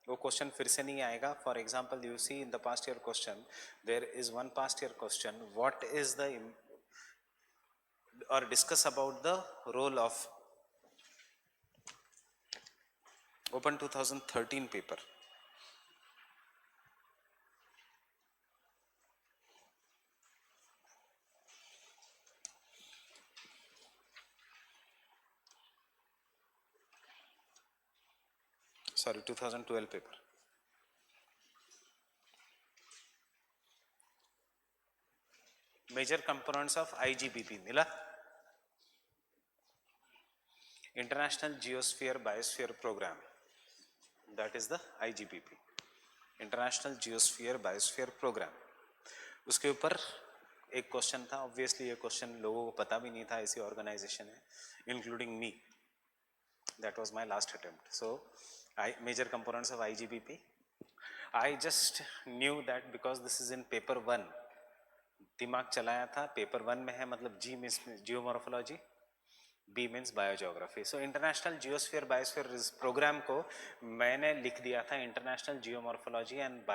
वो क्वेश्चन फिर से नहीं आएगा. For example you see in the past year question, there is one past year question, what is the और discuss about the role of open 2013 paper. sorry 2012 paper. Major components of IGBP मिला? International Geosphere Biosphere Program, that is the IGBP, International Geosphere Biosphere Program. उसके ऊपर एक question था, obviously ये question लोगों को पता भी नहीं था ऐसी ऑर्गेनाइजेशन है, including me. That was my last attempt. So major components of IGBP, I just knew that because this is in paper 1, दिमाग चलाया था पेपर 1 में है, मतलब G means geomorphology, B means biogeography. So international geosphere biosphere program को मैंने लिख दिया था international geomorphology and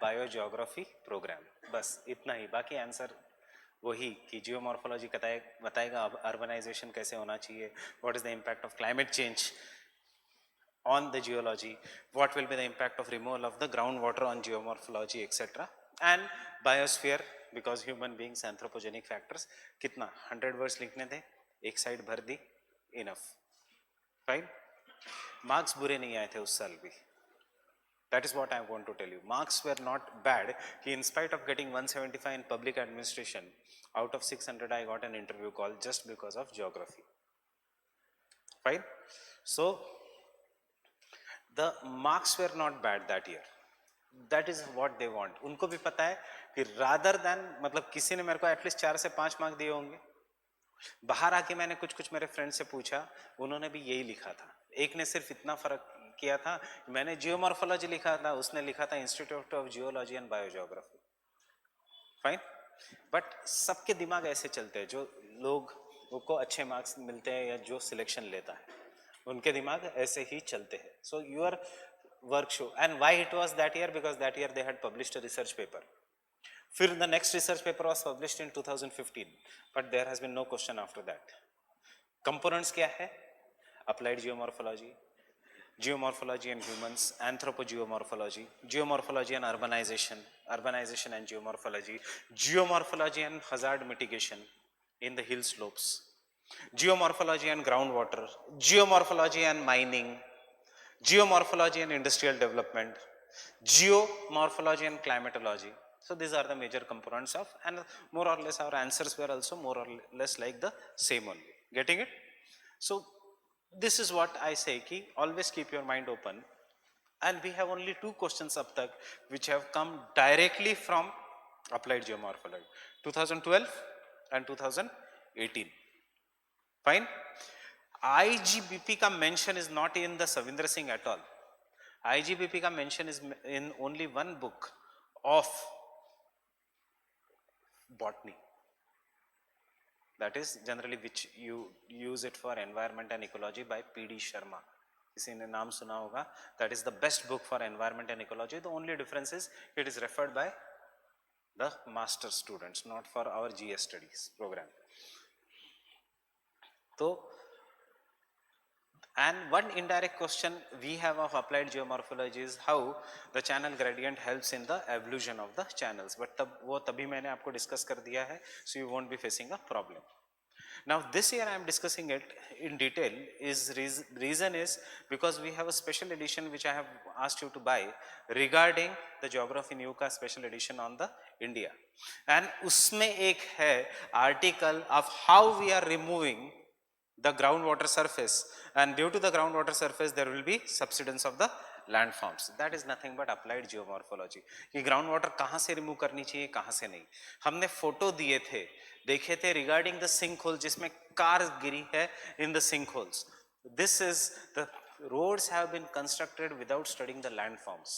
biogeography program. बस इतना ही. बाकी आंसर वही कि जियोमॉर्फोलॉजी बताएगा अर्बनाइजेशन कैसे होना चाहिए, what is the impact of climate change on the geology, what will be the impact of removal of the groundwater on geomorphology, etc. And biosphere, because human beings, anthropogenic factors. कितना 100 words लिखने थे, एक side भर दी, enough. Fine. Marks बुरे नहीं आए थे उस साल भी. That is what I want to tell you. Marks were not bad. In spite of getting 175 in public administration, out of 600 I got an interview call just because of geography. Fine. So the marks were not bad that year. That is what they want. उनको भी पता है कि rather than, मतलब किसी ने मेरे को एटलीस्ट 4 से 5 मार्क दिए होंगे. बाहर आके मैंने कुछ मेरे फ्रेंड से पूछा, उन्होंने भी यही लिखा था. एक ने सिर्फ इतना फर्क किया था, मैंने जियोमॉर्फोलॉजी लिखा था, उसने लिखा था institute of geology and biogeography. Fine. But सबके दिमाग ऐसे चलते हैं, जो लोग को अच्छे मार्क्स मिलते हैं या जो सिलेक्शन लेता है, उनके दिमाग ऐसे ही चलते हैं. So your work show. And why it was that year? Because that year they had published a research paper. फिर the next research paper was published in 2015, but there has been no question after that. Components क्या है? Applied geomorphology, geomorphology and humans, anthropogeomorphology, geomorphology and urbanization and geomorphology and hazard mitigation in the hill slopes, geomorphology and groundwater, geomorphology and mining, geomorphology and industrial development, geomorphology and climatology. So these are the major components of, and more or less our answers were also more or less like the same only. Getting it? So this is what I say, ki always keep your mind open, and we have only 2 questions up tak which have come directly from applied geomorphology, 2012 and 2018. Fine. IGBP ka mention is not in the Savindra Singh at all. IGBP ka mention is in only one book of botany, that is generally which you use it for environment and ecology by P.D. Sharma. किसी ने नाम सुना होगा. That is the best book for environment and ecology. The only difference is it is referred by the master students, not for our GS studies program. So, and one indirect question we have of applied geomorphology is how the channel gradient helps in the evolution of the channels. But वो तभी मैंने आपको discuss कर दिया है, so you won't be facing a problem. Now this year I am discussing it in detail. Reason is because we have a special edition which I have asked you to buy regarding the Geography New का special edition on the India, and उसमें एक है article of how we are removing the groundwater surface, and due to the groundwater surface there will be subsidence of the landforms. That is nothing but applied geomorphology. कि groundwater कहाँ से remove करनी चाहिए, कहाँ से नहीं. हमने फोटो दिए थे, देखे थे regarding the sinkhole जिसमें कार गिरी है in the sinkholes. This is the roads have been constructed without studying the landforms.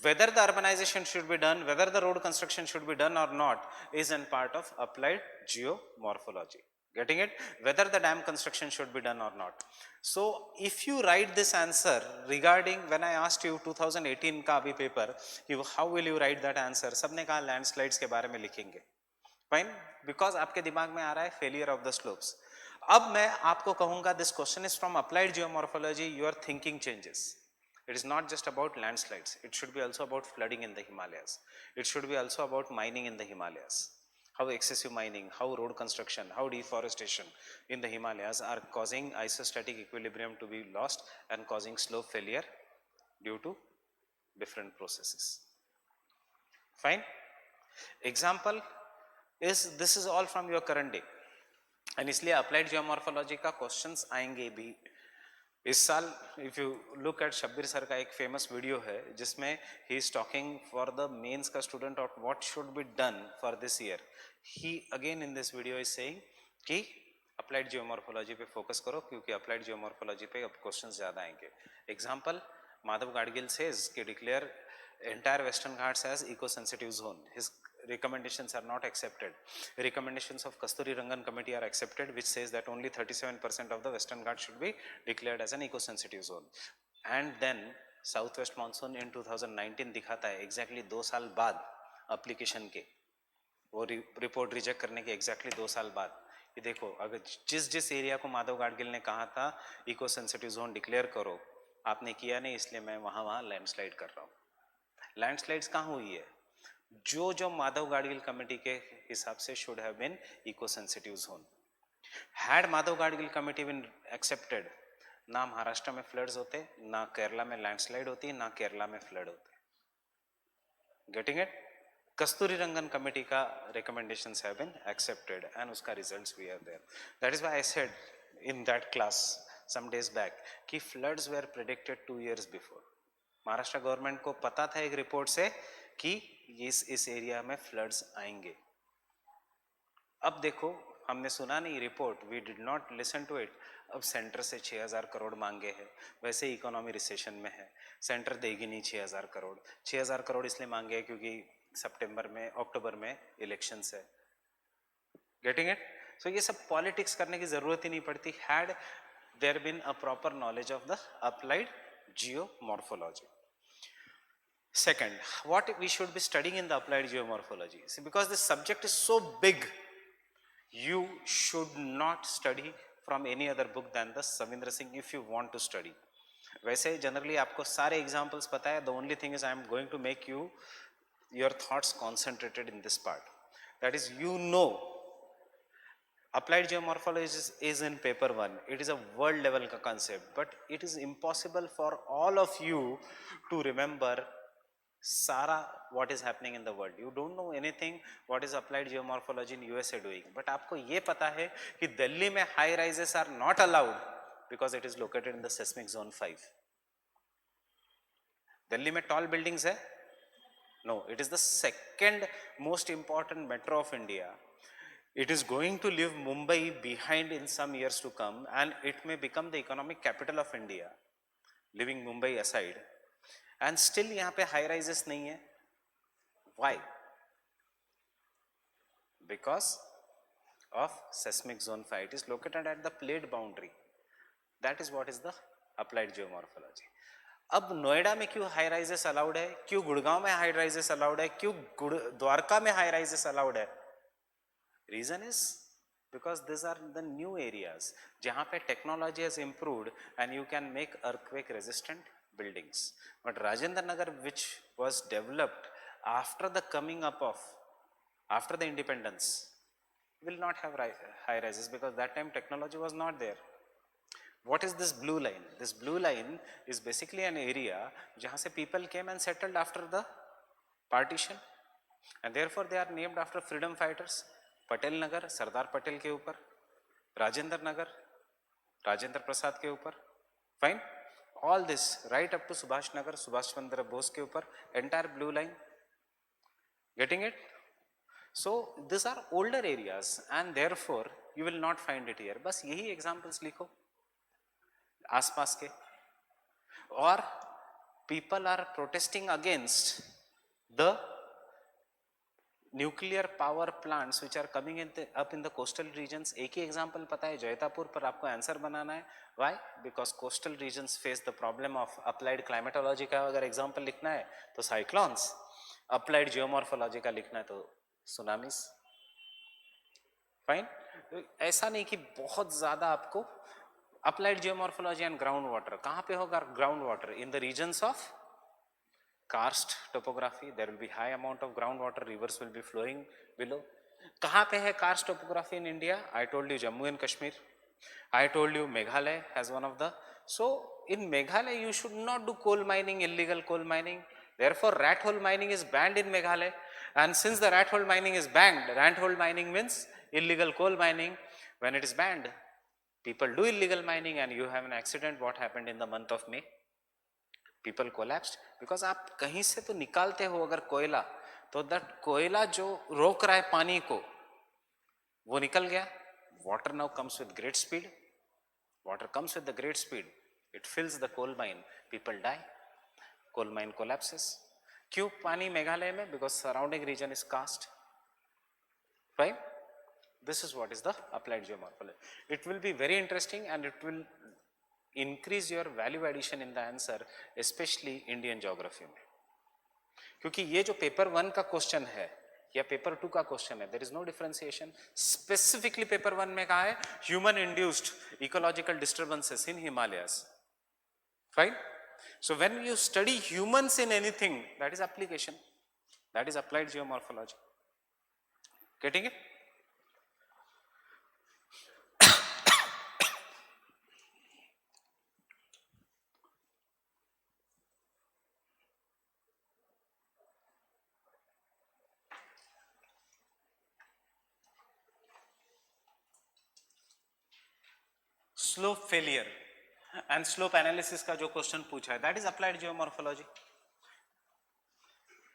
Whether the urbanization should be done, whether the road construction should be done or not, is a part of applied geomorphology. Getting it? Whether the dam construction should be done or not. So if you write this answer regarding, when I asked you 2018 का अभी paper, how will you write that answer? सबने कहा landslides के बारे में लिखेंगे. Fine? Because आपके दिमाग में आ रहा है failure of the slopes. अब मैं आपको कहूँगा, this question is from applied geomorphology, your thinking changes. It is not just about landslides. It should be also about flooding in the Himalayas. It should be also about mining in the Himalayas. how excessive mining, how road construction, how deforestation in the Himalayas are causing isostatic equilibrium to be lost and causing slope failure due to different processes. Fine. Example is this is all from your current day and इसलिए applied geomorphology का questions आएंगे भी इस साल. If you look at Shabbir sir का एक famous video है जिसमें he is talking for the mains का स्टूडेंट और what should be done for this year. He again in this video is saying कि अप्लाइड जियोमॉर्फोलॉजी पे फोकस करो क्योंकि अप्लाइड जियोमॉर्फोलॉजी पे अब क्वेश्चंस ज़्यादा आएंगे. एग्जांपल माधव गाडगिल सेज कि declare entire western ghats as eco sensitive zone. His recommendations are not accepted. The recommendations of Kasturi Rangan committee are accepted, which says that only 37% of the western ghats should be declared as an eco sensitive zone. And then southwest monsoon in 2019 दिखाता है exactly 2 साल बाद application के, वो report reject करने के exactly 2 साल बाद. ये देखो, अगर जिस एरिया को माधव गाडगिल ने कहा था इको सेंसिटिव जोन डिक्लेयर करो, आपने किया नहीं, इसलिए मैं वहां लैंडस्लाइड कर रहा हूँ. लैंडस्लाइड्स कहाँ हुई है? जो माधव गाडगिल कमेटी के हिसाब से should have been eco sensitive zone. Had Madhav Gadgil committee been accepted, ना महाराष्ट्र में फ्लड्स होते, ना केरला में लैंडस्लाइड होती, ना केरला में फ्लड होते. Getting it? Kasturi Rangan committee का recommendations have been accepted and उसका results भी are there. That is why I said in that class some days back कि floods were predicted 2 years before. Maharashtra government को पता था एक report से कि इस एरिया में फ्लड्स आएंगे. अब देखो, हमने सुना नहीं report, we did not listen to it. अब सेंटर से 6000 करोड़ मांगे हैं, वैसे इकोनॉमी रिसेशन में है, सेंटर देगी नहीं 6000 करोड़. 6000 करोड़ इसलिए मांगे हैं क्योंकि अक्टूबर में इलेक्शंस है. Getting it? सो ये सब पॉलिटिक्स करने की जरूरत ही नहीं पड़ती had there been a proper knowledge of the applied geomorphology. Second, what we should be studying in the applied geomorphology. See, because this subject is so big, you should not study from any other book than the Savindra Singh if you want to study. वैसे generally आपको सारे examples पता है. The only thing is I am going to make you your thoughts concentrated in this part. That is, you know, applied geomorphology is in paper 1. It is a world level concept, but it is impossible for all of you to remember Sara what is happening in the world. You don't know anything what is applied geomorphology in USA doing, but आपको ये पता है कि दिल्ली में high rises are not allowed because it is located in the seismic zone 5. Delhi में tall buildings है? No, it is the second most important metro of India. It is going to leave Mumbai behind in some years to come and it may become the economic capital of India, leaving Mumbai aside. And still यहाँ पे high rises नहीं है. Why? Because of seismic zone 5. It is located at the plate boundary. That is what is the applied geomorphology. अब नोएडा में क्यों high rises allowed है, क्यों गुड़गांव में हाई राइजेस अलाउड है, क्यों द्वारका में हाई राइजेस अलाउड है? Reason is because these are the new areas जहाँ पे technology has improved and you can make earthquake resistant buildings. But Rajendra Nagar, which was developed after the after the independence, will not have high rises because that time technology was not there. What is this blue line? This blue line is basically an area जहाँ से people came and settled after the partition and therefore they are named after freedom fighters. Patel Nagar Sardar Patel के ऊपर, राजेंद्र नगर राजेंद्र प्रसाद के ऊपर. Fine, all this right up to Subhash Nagar Subhash Chandra Bose के ऊपर, entire blue line. Getting it? So this are older areas and therefore you will not find it here. बस यही examples लिखो आसपास के. और people are protesting against the nuclear power plants which are coming up in the coastal regions. एक ही example पता है जैतापुर, पर आपको आंसर बनाना है. Why? Because coastal regions face the problem of applied climatology का अगर एग्जांपल लिखना है तो साइक्लोन्स, अप्लाइड जियोमॉर्फोलॉजी का लिखना है तो सुनामीज. फाइन, ऐसा नहीं कि बहुत ज्यादा आपको applied geomorphology and ground water. कहाँ पे होगा ground water? In the regions of karst topography. There will be high amount of groundwater, rivers will be flowing below. कहाँ पे है karst topography in India? I told you Jammu and Kashmir, I told you Meghalaya has one of the, so in Meghalaya you should not do coal mining, illegal coal mining, therefore rat hole mining is banned in Meghalaya, and since the rat hole mining is banned, rat hole mining means illegal coal mining. When it is banned, people do illegal mining and you have an accident. What happened in the month of May? People collapsed because आप कहीं से तो निकालते हो अगर कोयला, तो that कोयला जो रोक रहा है पानी को वो निकल गया. Water now comes with great speed. Water comes with the great speed. It fills the coal mine. People die. Coal mine collapses. क्यों पानी मेघालय में? Because surrounding region is karst. Right? This is what is the applied geomorphology. It will be very interesting and it will increase your value addition in the answer, especially Indian geography में. क्योंकि ये जो paper 1 का question है या paper 2 का question है, there is no differentiation. Specifically paper 1 में कहा है human induced ecological disturbances in Himalayas. Fine. So when you study humans in anything, that is application, that is applied geomorphology. Getting it? Slope failure and slope analysis का जो question पूछा है, that is applied geomorphology.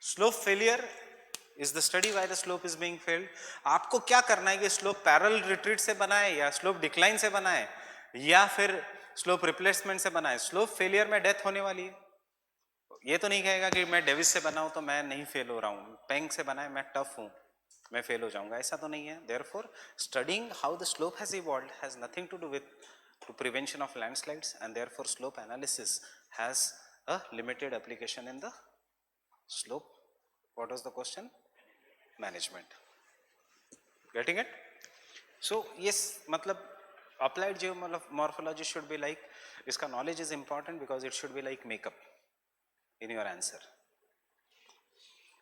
Slope failure is the study why the slope is being failed. आपको क्या करना है कि slope parallel retreat से बनाए या स्लोप डिक्लाइन से बनाए या फिर स्लोप रिप्लेसमेंट से बनाए. स्लोप फेलियर में डेथ होने वाली है. ये तो नहीं कहेगा कि मैं डेविस से बनाऊं तो मैं नहीं फेल हो रहा हूं, पेंग से बनाए मैं टफ हूं मैं फेल हो जाऊंगा, ऐसा तो नहीं है. Therefore studying how the slope has evolved has nothing to do with to prevention of landslides, and therefore slope analysis has a limited application in the slope. What was the question? Management. Getting it? So yes, matlab applied geomorphology should be like, iska knowledge is important because it should be like makeup in your answer.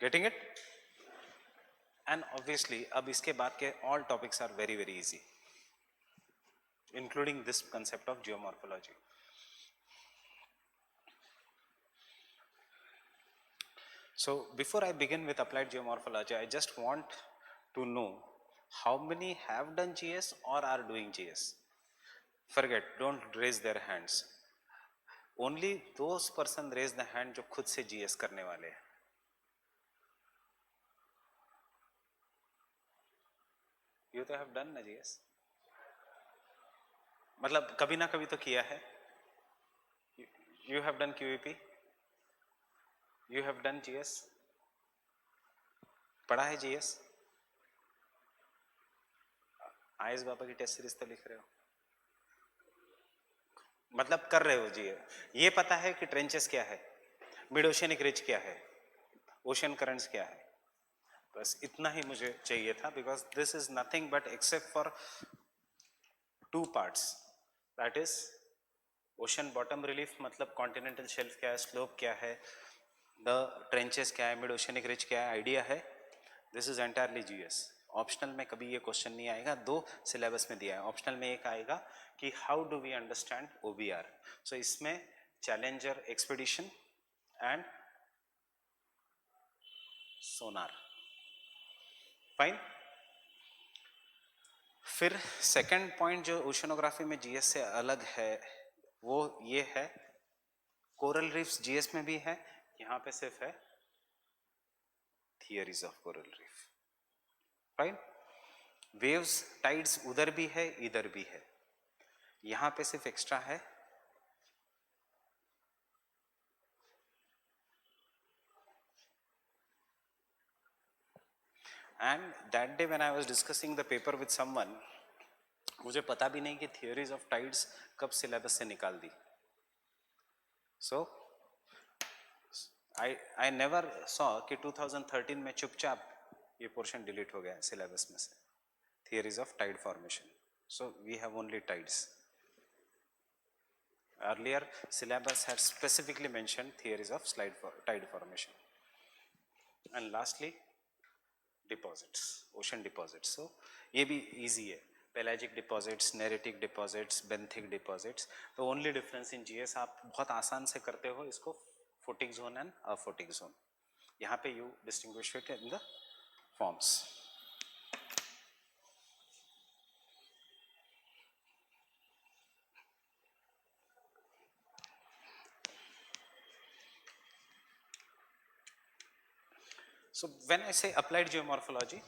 Getting it? And obviously ab iske baad ke all topics are very very easy, including this concept of geomorphology. So before I begin with applied geomorphology, I just want to know how many have done GS or are doing GS. Forget, don't raise their hands. Only those person raise the hand जो खुद से GS करने वाले हैं. You तो have done ना GS, मतलब कभी ना कभी तो किया है. You have done QEP, you have done GS, पढ़ा है GS. आयस बाबा की टेस्ट सीरीज तो लिख रहे हो, मतलब कर रहे हो GS. ये पता है कि ट्रेंचेस क्या है, मिड ओशियनिक रिज क्या है, ओशन करंट्स क्या है. बस इतना ही मुझे चाहिए था, because this is nothing but except for 2 parts, that is ocean bottom relief, मतलब कॉन्टिनेंटल शेल्फ क्या है, स्लोप क्या है, द ट्रेंचेस क्या है, मिड ओशियनिक रिज क्या है, आइडिया है. This is entirely GS. Optional में कभी ये क्वेश्चन नहीं आएगा. 2 सिलेबस में दिया है. ऑप्शनल में एक आएगा कि how do we understand OBR. So इसमें challenger expedition and sonar. Fine. फिर सेकंड पॉइंट जो ओशनोग्राफी में GS से अलग है वो ये है, कोरल रीफ्स GS में भी है, यहाँ पे सिर्फ है theories of coral reef. Fine. Waves tides उधर भी है इधर भी है, यहाँ पे सिर्फ एक्स्ट्रा है and that day when I was discussing the paper with someone, मुझे पता भी नहीं कि theories of tides कब syllabus से निकाल दी. So I never saw कि 2013 में चुपचाप ये portion delete हो गया syllabus में से, theories of tide formation. So we have only tides. Earlier syllabus had specifically mentioned theories of tide formation. And lastly, deposits, ocean deposits. So ये भी ईजी है. Pelagic deposits, neritic deposits, benthic deposits. तो only difference in GS आप बहुत आसान से करते हो इसको, photic zone and aphotic zone. यहाँ पे you distinguish it in the forms. So when I say applied geomorphology,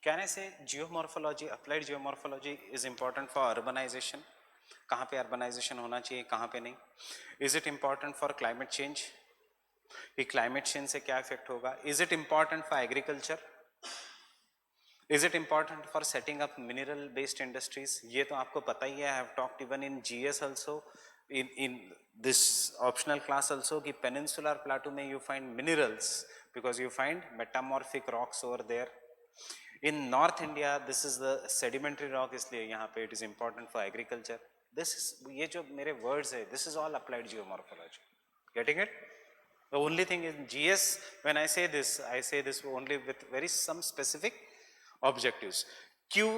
can I say geomorphology, applied geomorphology is important for urbanization? कहाँ पे urbanization होना चाहिए, कहाँ पे नहीं? Is it important for climate change? कि climate change से क्या effect होगा? Is it important for agriculture? Is it important for setting up mineral based industries? ये तो आपको पता ही है. I have talked even in GS also, in this optional class also, कि peninsular plateau में you find minerals because you find metamorphic rocks over there. In North India, this is the sedimentary rock, इसलिए यहाँ पे it is important for agriculture. This is, ये जो मेरे words है, this is all applied geomorphology. Getting it? The only thing in GS, when I say this only with very some specific objectives. क्यों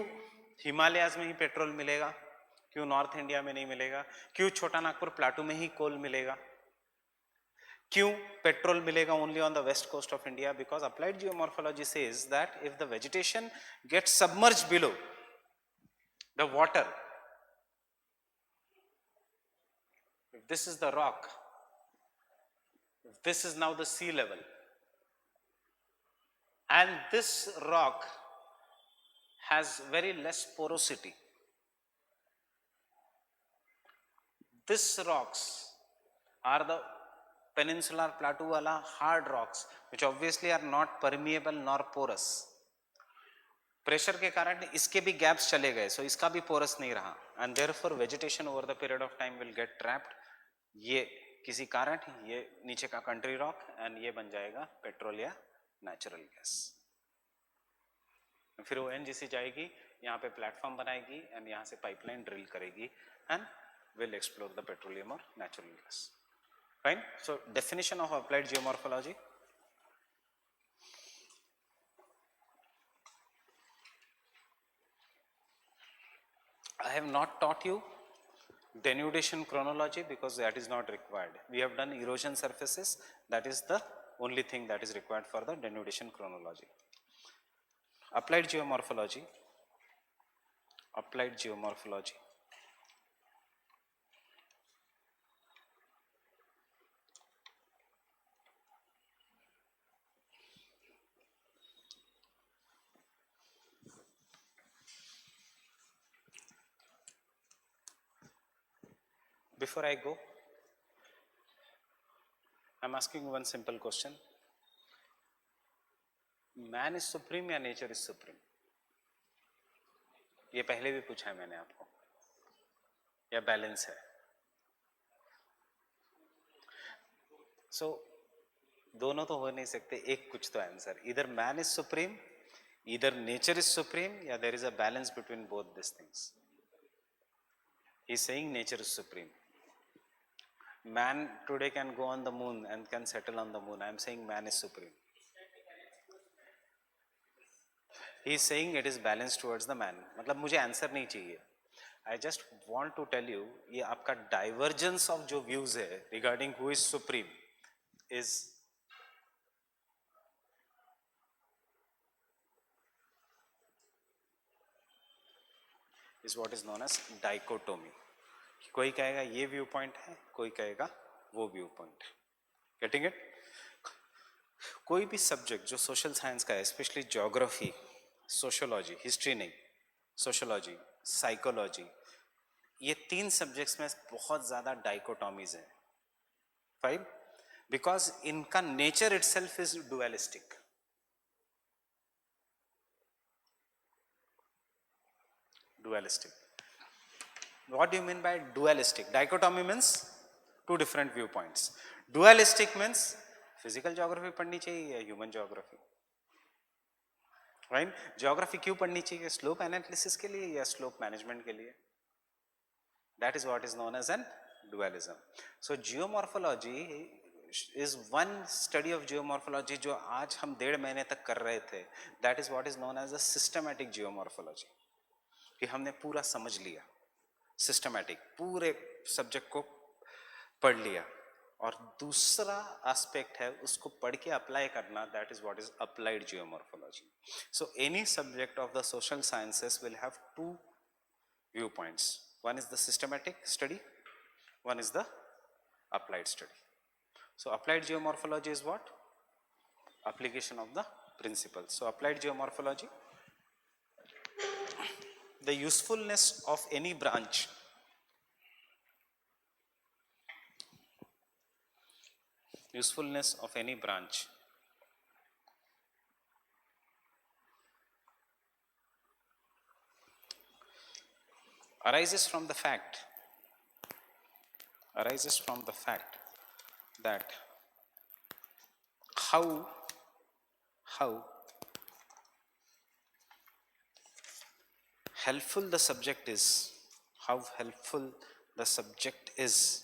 हिमालयाज में ही petrol मिलेगा, क्यों north India में नहीं मिलेगा, क्यों छोटा नागपुर प्लाटू में ही कोल मिलेगा, क्यों पेट्रोल मिलेगा only on the west coast of India? Because applied geomorphology says that if the vegetation gets submerged below the water, if this is the rock, if this is now the sea level, and this rock has very less porosity, these rocks are the peninsular plateau wala hard rocks which obviously are not permeable nor porous. Pressure के कारण इसके भी gaps चले गए, सो इसका भी porous नहीं रहा, and therefore vegetation over the period of time will get trapped. ये किसी कारण ये नीचे का कंट्री रॉक एंड ये बन जाएगा पेट्रोल या नेचुरल गैस. फिर ONGC जाएगी, यहाँ पे प्लेटफॉर्म बनाएगी एंड यहाँ से पाइपलाइन ड्रिल करेगी and will explore the petroleum और natural gas. Fine. So definition of applied geomorphology. I have not taught you denudation chronology because that is not required. We have done erosion surfaces, that is the only thing that is required for the denudation chronology. Applied geomorphology, applied geomorphology. Before I go, I am asking one simple question. Man is supreme या nature is supreme? ये पहले भी पूछा है मैंने आपको, या balance है? सो दोनों तो हो नहीं सकते, एक कुछ तो आंसर. इधर मैन इज सुप्रीम, इधर नेचर इज सुप्रीम, या there is a balance between both this things. He is saying nature is supreme. Man today can go on the moon and can settle on the moon. I am saying man is supreme. He is saying it is balanced towards the man. मतलब मुझे answer नहीं चाहिए. I just want to tell you, ये आपका divergence of जो views है regarding who is supreme is what is known as dichotomy. कोई कहेगा ये व्यू पॉइंट है, कोई कहेगा वो व्यू पॉइंट. Getting it? कोई भी सब्जेक्ट जो सोशल साइंस का है, स्पेशली ज्योग्राफी, सोशियोलॉजी, हिस्ट्री नहीं, सोशियोलॉजी, साइकोलॉजी, ये तीन सब्जेक्ट्स में बहुत ज्यादा डाइकोटॉमीज है. फाइन. बिकॉज इनका nature itself is dualistic. Dualistic. What do you mean by dualistic? Dichotomy means two different viewpoints. Dualistic means physical geography पढ़नी चाहिए या human geography? Right? Geography क्यों पढ़नी चाहिए? Slope analysis के लिए या slope management के लिए? That is what is known as an dualism. So geomorphology is one study of geomorphology जो आज हम 1.5 महीने तक कर रहे थे. That is what is known as a systematic geomorphology. कि हमने पूरा समझ लिया, systematic, पूरे सब्जेक्ट को पढ़ लिया. और दूसरा एस्पेक्ट है उसको पढ़ के अप्लाई करना, that is what is applied geomorphology. So any subject of the social sciences will have two view points. One is the systematic study, one is the applied study. So applied geomorphology is what? Application of the principles. So applied geomorphology, the usefulness of any branch, usefulness of any branch arises from the fact that how helpful the subject is, how helpful the subject is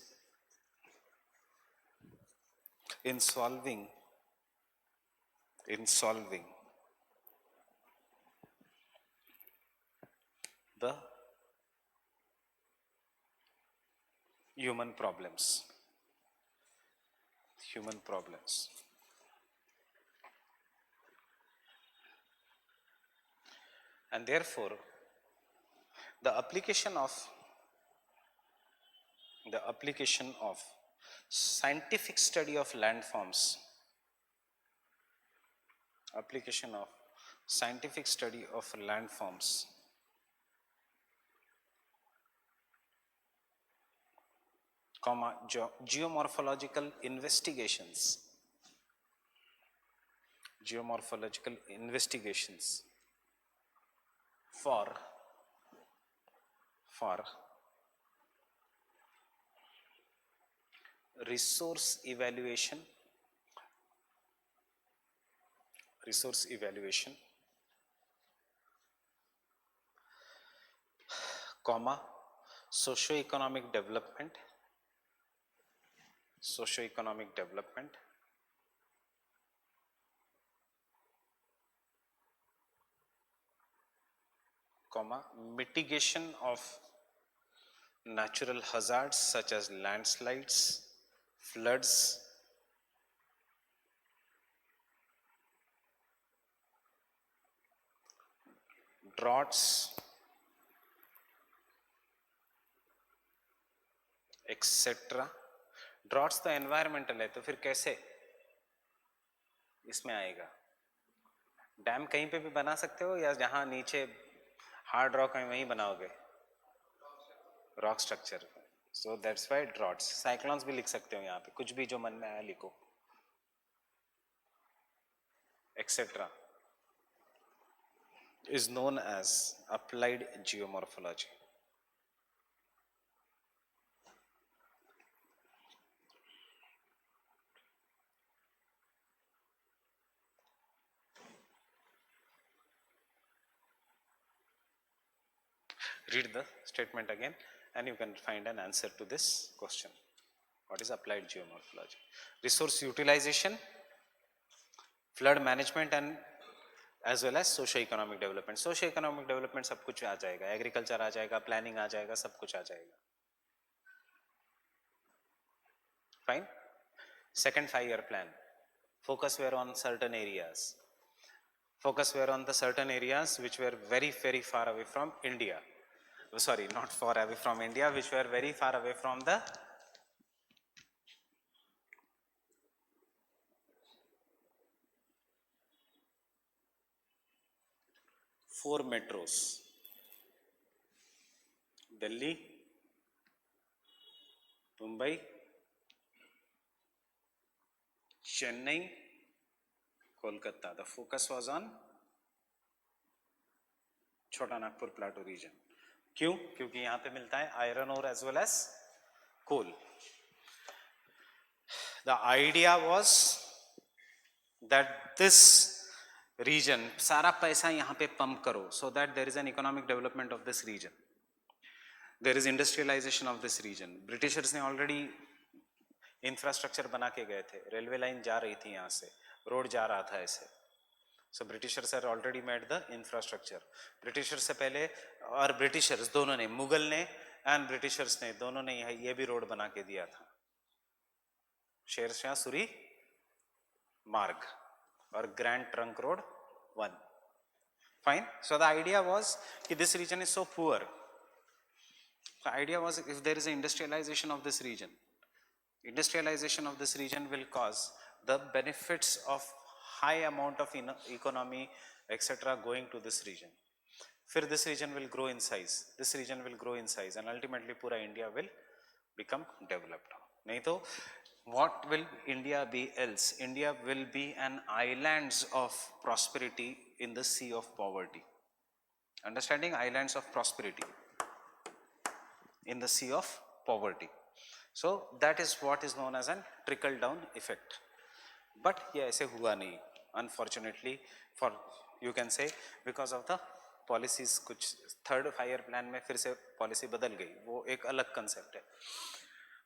in solving the human problems. And therefore the application of scientific study of landforms, comma geomorphological investigations for resource evaluation, comma socio-economic development, comma mitigation of natural hazards such as landslides, floods, droughts, etc. Droughts तो environmental है, तो फिर कैसे इसमें आएगा? Dam कहीं पे भी बना सकते हो या जहां नीचे हार्ड रॉक है वहीं बनाओगे? Rock structure. So that's why droughts. Cyclones भी लिख सकते हो यहाँ पे, कुछ भी जो मन में आया लिखो, etcetera is known as applied geomorphology. Read the statement again and you can find an answer to this question. What is applied geomorphology? Resource utilization, flood management and as well as socio-economic development. Socio-economic development सब कुछ आ जाएगा, agriculture आ जाएगा, planning आ जाएगा, सब कुछ आ जाएगा. Fine. Second 5-year plan. Focus were on certain areas. Focus were on the certain areas which were very, very far away from India. Sorry, not far away from India, which were very far away from the four metros: Delhi, Mumbai, Chennai, Kolkata. The focus was on Chota Nagpur Plateau region. क्यों? क्योंकि यहाँ पे मिलता है iron और as well as coal. The idea was that this region, सारा पैसा यहाँ पे पंप करो so that there is an economic development of this region, there is industrialization of this region. Britishers ने ऑलरेडी इंफ्रास्ट्रक्चर बना के गए थे, रेलवे लाइन जा रही थी यहाँ से, रोड जा रहा था ऐसे. So Britishers are already made the infrastructure. Britishers से पहले, और ब्रिटिशर्स दोनों ने, मुगल ने एंड ब्रिटिशर्स ने, दोनों ने ये भी रोड बना के दिया था, शेर शाह सूरी मार्ग और grand trunk road 1. Fine. So the idea was that this region is so poor. The idea was, if there is an industrialization of this region, industrialization of this region will cause the benefits of high amount of economy, etc., going to this region. फिर this region will grow in size. This region will grow in size, and ultimately पूरा India will become developed. नहीं तो what will India be else? India will be an islands of prosperity in the sea of poverty. Understanding? Islands of prosperity in the sea of poverty. So that is what is known as an trickle down effect. But ये ऐसे हुआ नहीं, unfortunately, for you can say because of the policies. कुछ third 5-year plan में फिर से policy बदल गई, वो एक अलग कंसेप्ट है.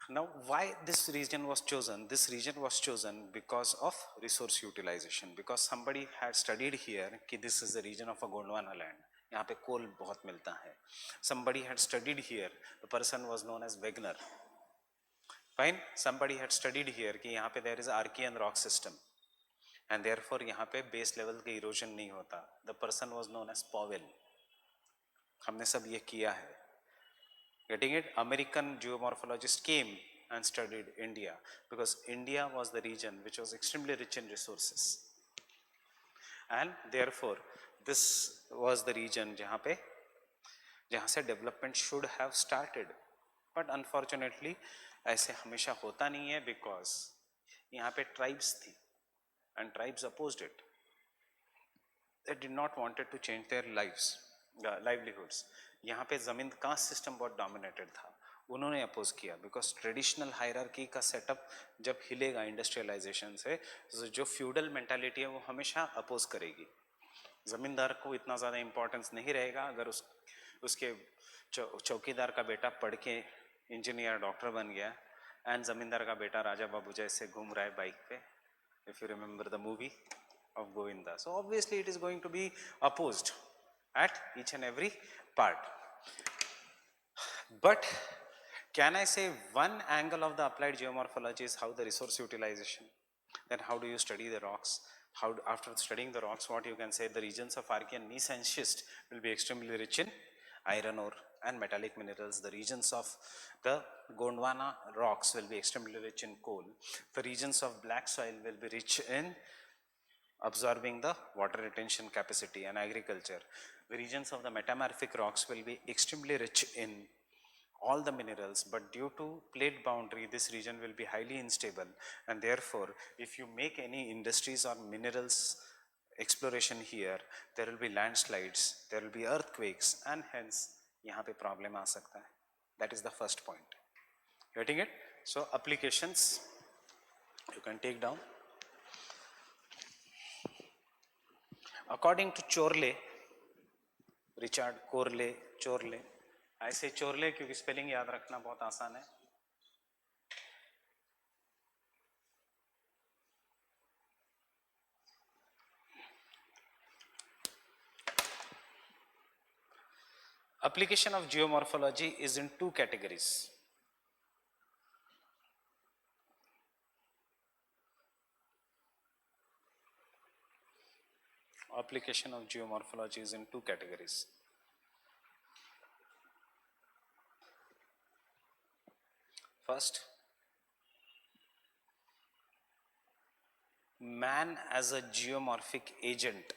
Now why this region was chosen? This region was chosen because of resource utilization, because somebody had studied here कि this is the region of a Gondwana land, यहाँ पे कोल बहुत मिलता है. Somebody had studied here, the person was known as Wegener. Fine. Somebody had studied here कि यहाँ पे there is Archean rock system and therefore यहाँ पे base level के erosion नहीं होता. The person was known as Powell. हमने सब ये किया है. Getting it? American geomorphologists came and studied India because India was the region which was extremely rich in resources, and therefore this was the region जहाँ से development should have started. But unfortunately ऐसे हमेशा होता नहीं है because यहाँ पे tribes थी and tribes opposed it. They did not wanted to change their livelihoods. यहाँ पे जमीन कास्ट सिस्टम बहुत डोमिनेटेड था, उन्होंने अपोज किया बिकॉज ट्रेडिशनल हायरार्की का सेटअप जब हिलेगा इंडस्ट्रियलाइजेशन से, तो जो फ्यूडल मेंटालिटी है वो हमेशा अपोज करेगी. ज़मींदार को इतना ज़्यादा इम्पोर्टेंस नहीं रहेगा अगर उसके चौकीदार का बेटा पढ़ के इंजीनियर डॉक्टर बन गया एंड ज़मींदार का बेटा राजा बाबू जैसे घूम रहा है बाइक पे. If you remember the movie of Govinda. So obviously it is going to be opposed at each and every part. But can I say one angle of the applied geomorphology is how the resource utilization, then how do you study the rocks, how after studying the rocks what you can say, the regions of Archean gneiss and schist will be extremely rich in iron ore and metallic minerals. The regions of the Gondwana rocks will be extremely rich in coal. The regions of black soil will be rich in absorbing the water retention capacity and agriculture. The regions of the metamorphic rocks will be extremely rich in all the minerals, but due to plate boundary this region will be highly unstable, and therefore if you make any industries or minerals exploration here, there will be landslides, there will be earthquakes, and hence यहाँ पे problem आ सकता है. That is the first point. Getting it? So applications you can take down. According to Chorley, Richard Corley, Chorley, ऐसे चोरले क्योंकि spelling याद रखना बहुत आसान है. Application of geomorphology is in two categories. Application of geomorphology is in two categories. First, man as a geomorphic agent.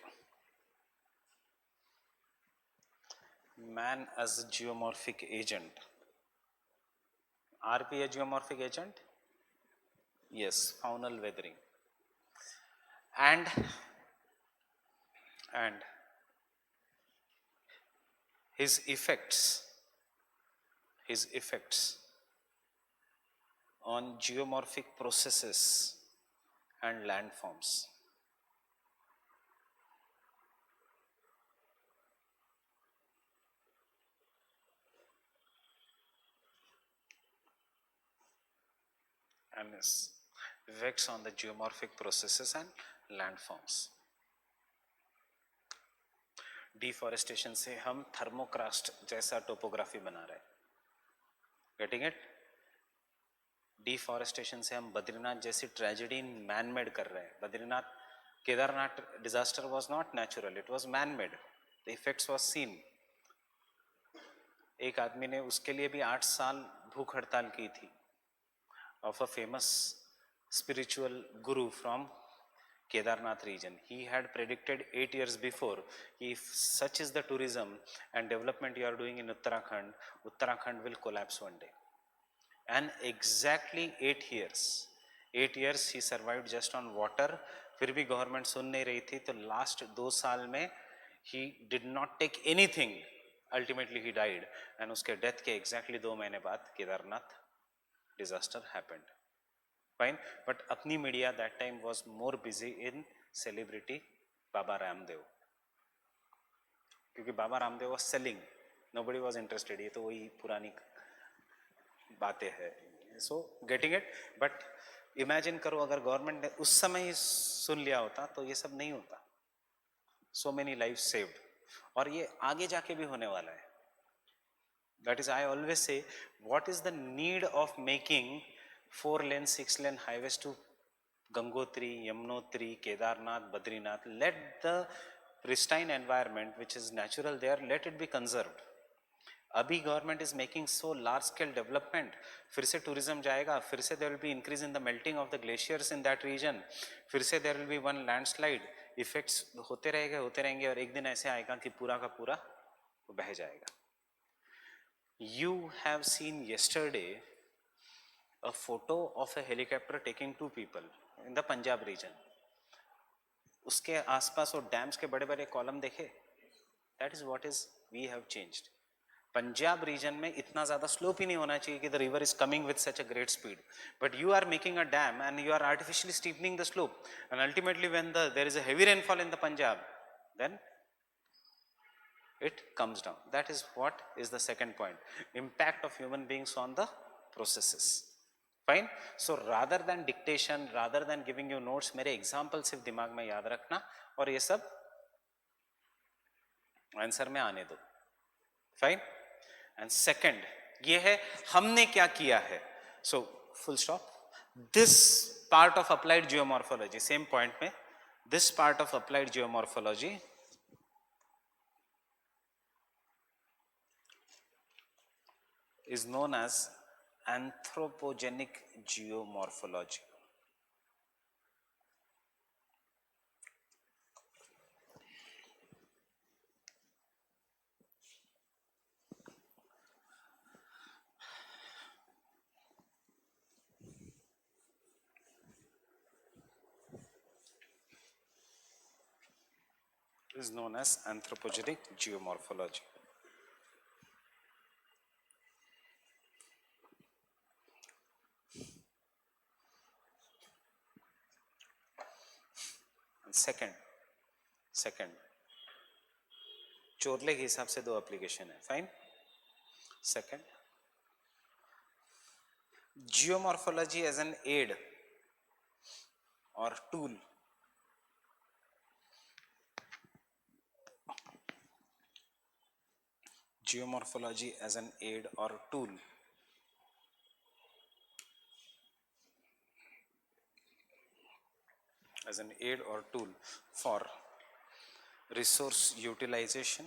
Man as a geomorphic agent. RP a geomorphic agent? Yes, faunal weathering. And his effects on geomorphic processes and landforms. and its effects on the geomorphic processes and landforms. Deforestation से हम थर्मोक्रास्ट जैसा topography बना रहे हैं, getting it? Deforestation से हम बद्रीनाथ जैसी tragedy man made कर रहे हैं. Badrinath Kedarnath disaster was not natural, it was man made. The effects was scene. एक आदमी ने उसके लिए भी 8 साल भूख हड़ताल की थी, of a famous spiritual Guru from Kedarnath region. He had predicted 8 years before, if such is the tourism and development you are doing in Uttarakhand, Uttarakhand will collapse one day. And exactly 8 years he survived just on water. फिर भी government सुन नहीं रही थी, तो last 2 साल में he did not take anything. Ultimately he died, and उसके death के exactly 2 महीने बाद Kedarnath disaster happened. Fine, but अपनी media that time was more busy in celebrity Baba Ramdev, क्योंकि Baba Ramdev was selling, nobody was interested. ये तो वही पुरानी बातें हैं. So getting it, but imagine करो अगर गवर्नमेंट ने उस समय ही सुन लिया होता तो ये सब नहीं होता. So many lives saved, और ये आगे जाके भी होने वाला है. That is, I always say, what is the need of making 4-lane, 6-lane highways to Gangotri, Yamunotri, Kedarnath, Badrinath? Let the pristine environment which is natural there, let it be conserved. अभी government is making so large scale development, फिर से tourism जाएगा, फिर से there will be increase in the melting of the glaciers in that region, फिर से there will be one landslide. Effects होते रहेंगे और एक दिन ऐसे आएगा कि पूरा का पूरा बह जाएगा. You have seen yesterday a photo of a helicopter taking 2 people in the Punjab region. उसके आसपास वो डैम्स के बड़े बड़े कॉलम देखे. That is what is we have changed. Punjab region में इतना ज़्यादा स्लोप ही नहीं होना चाहिए कि the river is coming with such a great speed, but you are making a dam and you are artificially steepening the slope, and ultimately when there is a heavy rainfall in the Punjab, then it comes down. That is what is the second point, impact of human beings on the processes. Fine. So rather than dictation, rather than giving you notes, मेरे example सिर्फ दिमाग में याद रखना और ये सब answer में आने दो. Fine. And second, ये है हमने क्या किया है. So full stop. This part of applied geomorphology, same point में, this part of applied geomorphology is known as anthropogenic geomorphology. Is known as anthropogenic geomorphology. And second, चोरले के हिसाब से 2 एप्लीकेशन है. Fine. Second, geomorphology as an aid और tool. Geomorphology as an aid or tool. As an aid or tool for resource utilization,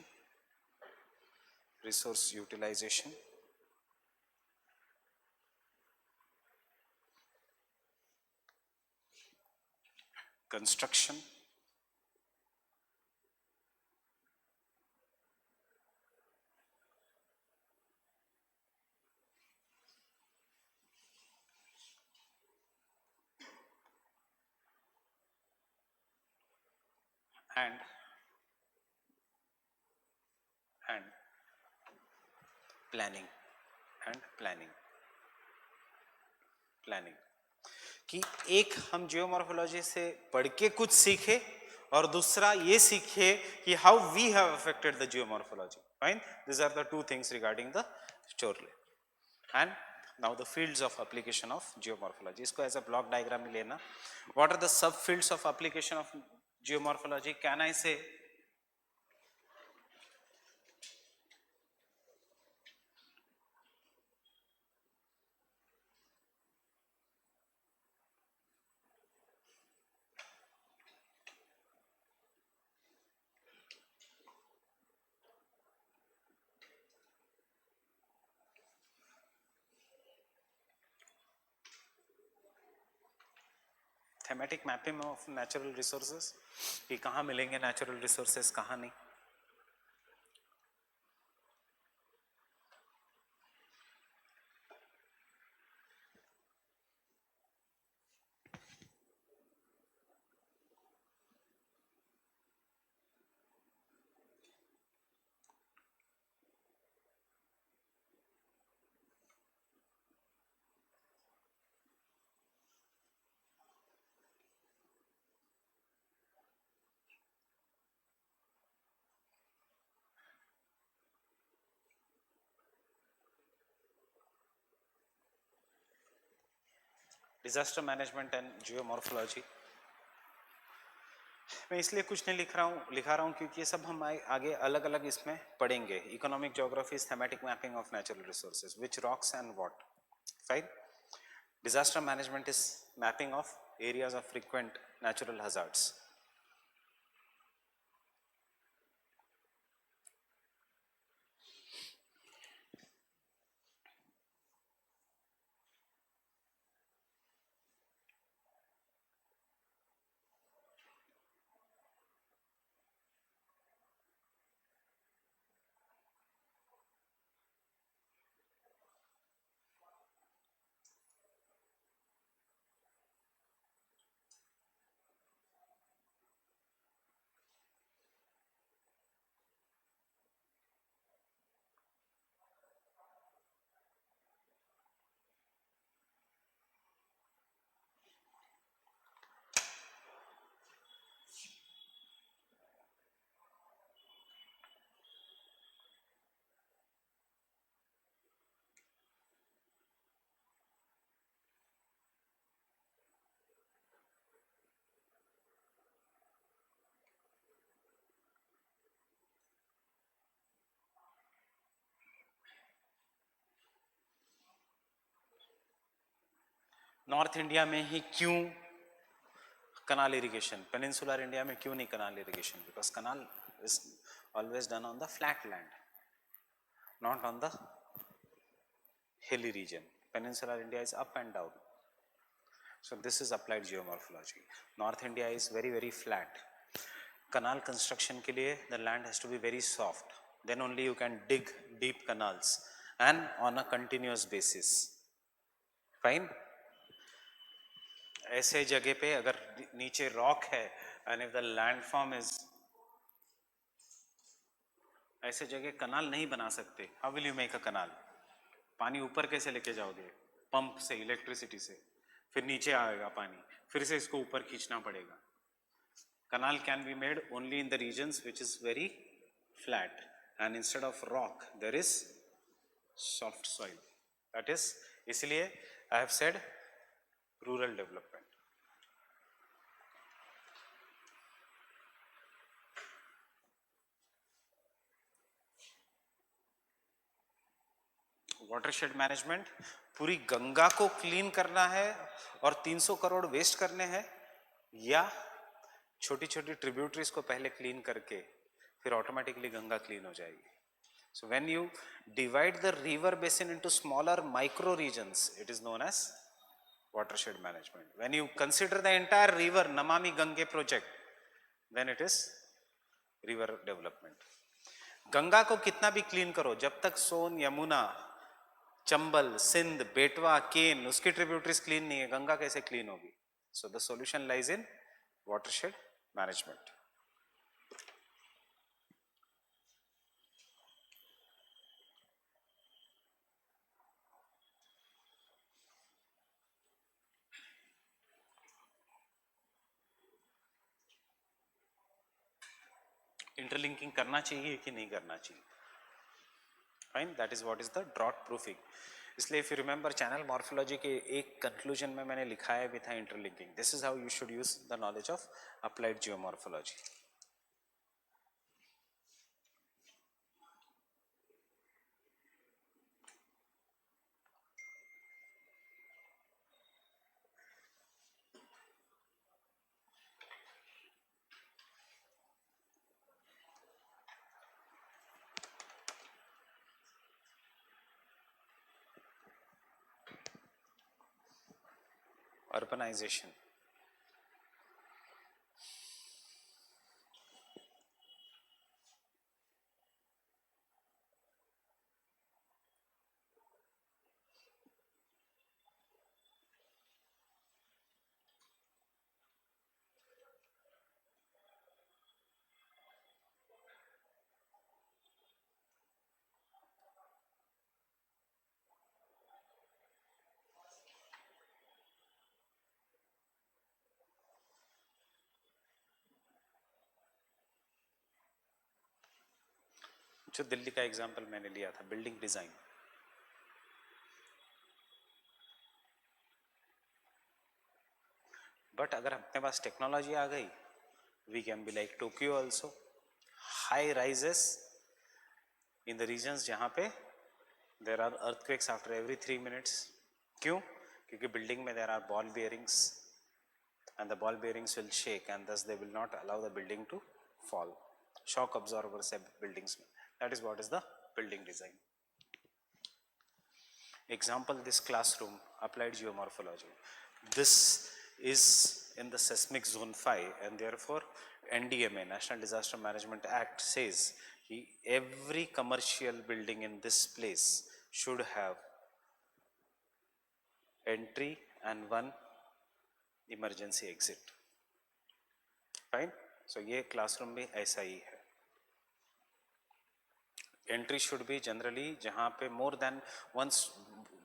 construction, and planning कि एक हम geomorphology से पढ़ के कुछ सीखे और दूसरा ये सीखे कि how we have affected the geomorphology. Fine. This are the 2 things regarding the Chorley. And Now the fields of application of geomorphology. इसको as a block diagram में लेना. What are the subfields of application of geomorphology? Can I say thematic mapping of natural resources कि कहाँ मिलेंगे natural resources कहाँ नहीं. Disaster management and geomorphology. मैं इसलिए कुछ नहीं लिखा रहा हूँ क्योंकि ये सब हम आगे अलग अलग इसमें पढ़ेंगे. Economic geography is thematic mapping of natural resources, which rocks and what. Fine. Disaster management is mapping of areas of frequent natural hazards. North India में ही क्यों canal irrigation, peninsular India में क्यों नहीं canal irrigation? Because canal is always done on the flat land, not on the hilly region. Peninsular India is up and down. So this is applied geomorphology. North India is very very flat. Canal construction के लिए the land has to be very soft. Then only you can dig deep canals and on a continuous basis. Fine. ऐसे जगह पे अगर नीचे rock है and if the landform is, ऐसे जगह कनाल नहीं बना सकते. How will you make a canal? पानी ऊपर कैसे लेके जाओगे? पंप से, इलेक्ट्रिसिटी से, फिर नीचे आएगा पानी, फिर से इसको ऊपर खींचना पड़ेगा. Canal can be made only in the regions which is very flat, and instead of rock there is soft soil. That is, इसलिए I have said rural development. Watershed management, पूरी गंगा को क्लीन करना है और 300 करोड़ वेस्ट करने हैं, या छोटी छोटी ट्रिब्यूटरीज को पहले क्लीन करके फिर ऑटोमेटिकली गंगा क्लीन हो जाएगी. So when you divide the river basin into smaller micro regions, it is known as watershed management. When you consider the entire river Namami Gange project, then it is river development. Ganga को कितना भी clean करो, जब तक सोन, यमुना, चंबल, सिंध, बेटवा, केन, उसकी tributaries clean नहीं है, गंगा कैसे क्लीन होगी? So the solution lies in watershed management. Interlinking करना चाहिए कि नहीं करना चाहिए? Fine. That is what is the drought proofing. इसलिए if you remember channel morphology के एक कंक्लूजन में मैंने लिखा है with interlinking, this is how you should use the knowledge of applied geomorphology. Urbanization. जो दिल्ली का एग्जाम्पल मैंने लिया था, बिल्डिंग डिजाइन, बट अगर अपने पास टेक्नोलॉजी आ गई, we can be like Tokyo also, high rises in the regions जहाँ पे there are earthquakes after every 3 minutes. क्यों? क्योंकि बिल्डिंग में there are ball bearings and the ball bearings will shake and thus they will not allow the building to fall. Shock absorbers है buildings में. That is what is the building design. Example, this classroom, applied geomorphology. This is in the seismic zone 5 and therefore NDMA, National Disaster Management Act, says every commercial building in this place should have entry and one emergency exit. Fine. So ये classroom भी ऐसा ही है. Entry should be generally जहाँ पे more than once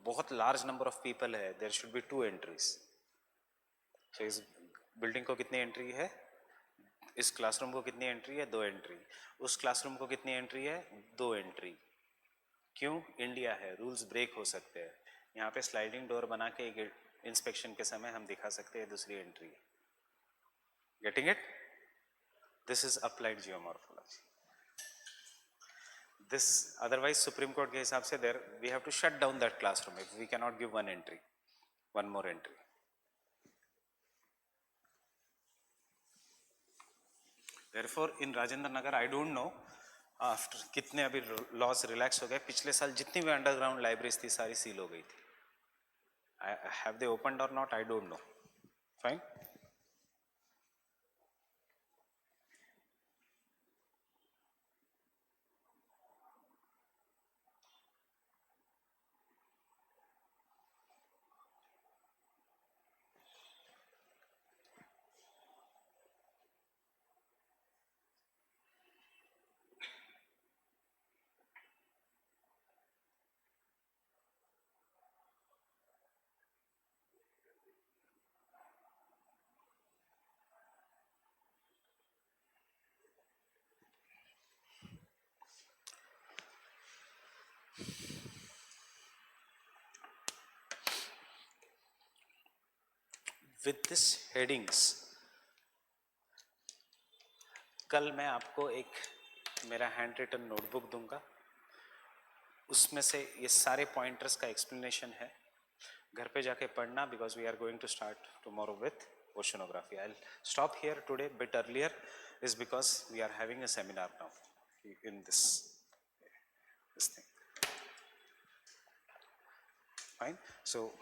बहुत large number of people है, there should be 2 entries. सो इस building को कितनी एंट्री है, इस क्लासरूम को कितनी एंट्री है, 2 एंट्री. उस क्लासरूम को कितनी एंट्री है, 2 एंट्री. क्यों? इंडिया है, रूल्स ब्रेक हो सकते हैं. यहाँ पे स्लाइडिंग डोर बना के एक इंस्पेक्शन के समय हम दिखा सकते हैं दूसरी entry. Getting it? This is applied geomorphology. This otherwise supreme court के हिसाब से there we have to shut down that classroom if we can not give one entry, one more entry. Therefore in Rajendra Nagar I don't know after कितने अभी laws relax हो गए. पिछले साल जितनी भी अंडरग्राउंड लाइब्रेरीज थी सारी सील हो गई थी. Have they opened or not? I don't know. Fine. With this headings, कल मैं आपको एक मेरा हैंड रिटन नोटबुक दूंगा. उसमें से ये सारे पॉइंटर्स का एक्सप्लेनेशन है. घर पे जाके पढ़ना, because we are going to start tomorrow with oceanography. I'll stop here today bit earlier is because we are having a seminar now in this thing. Fine. So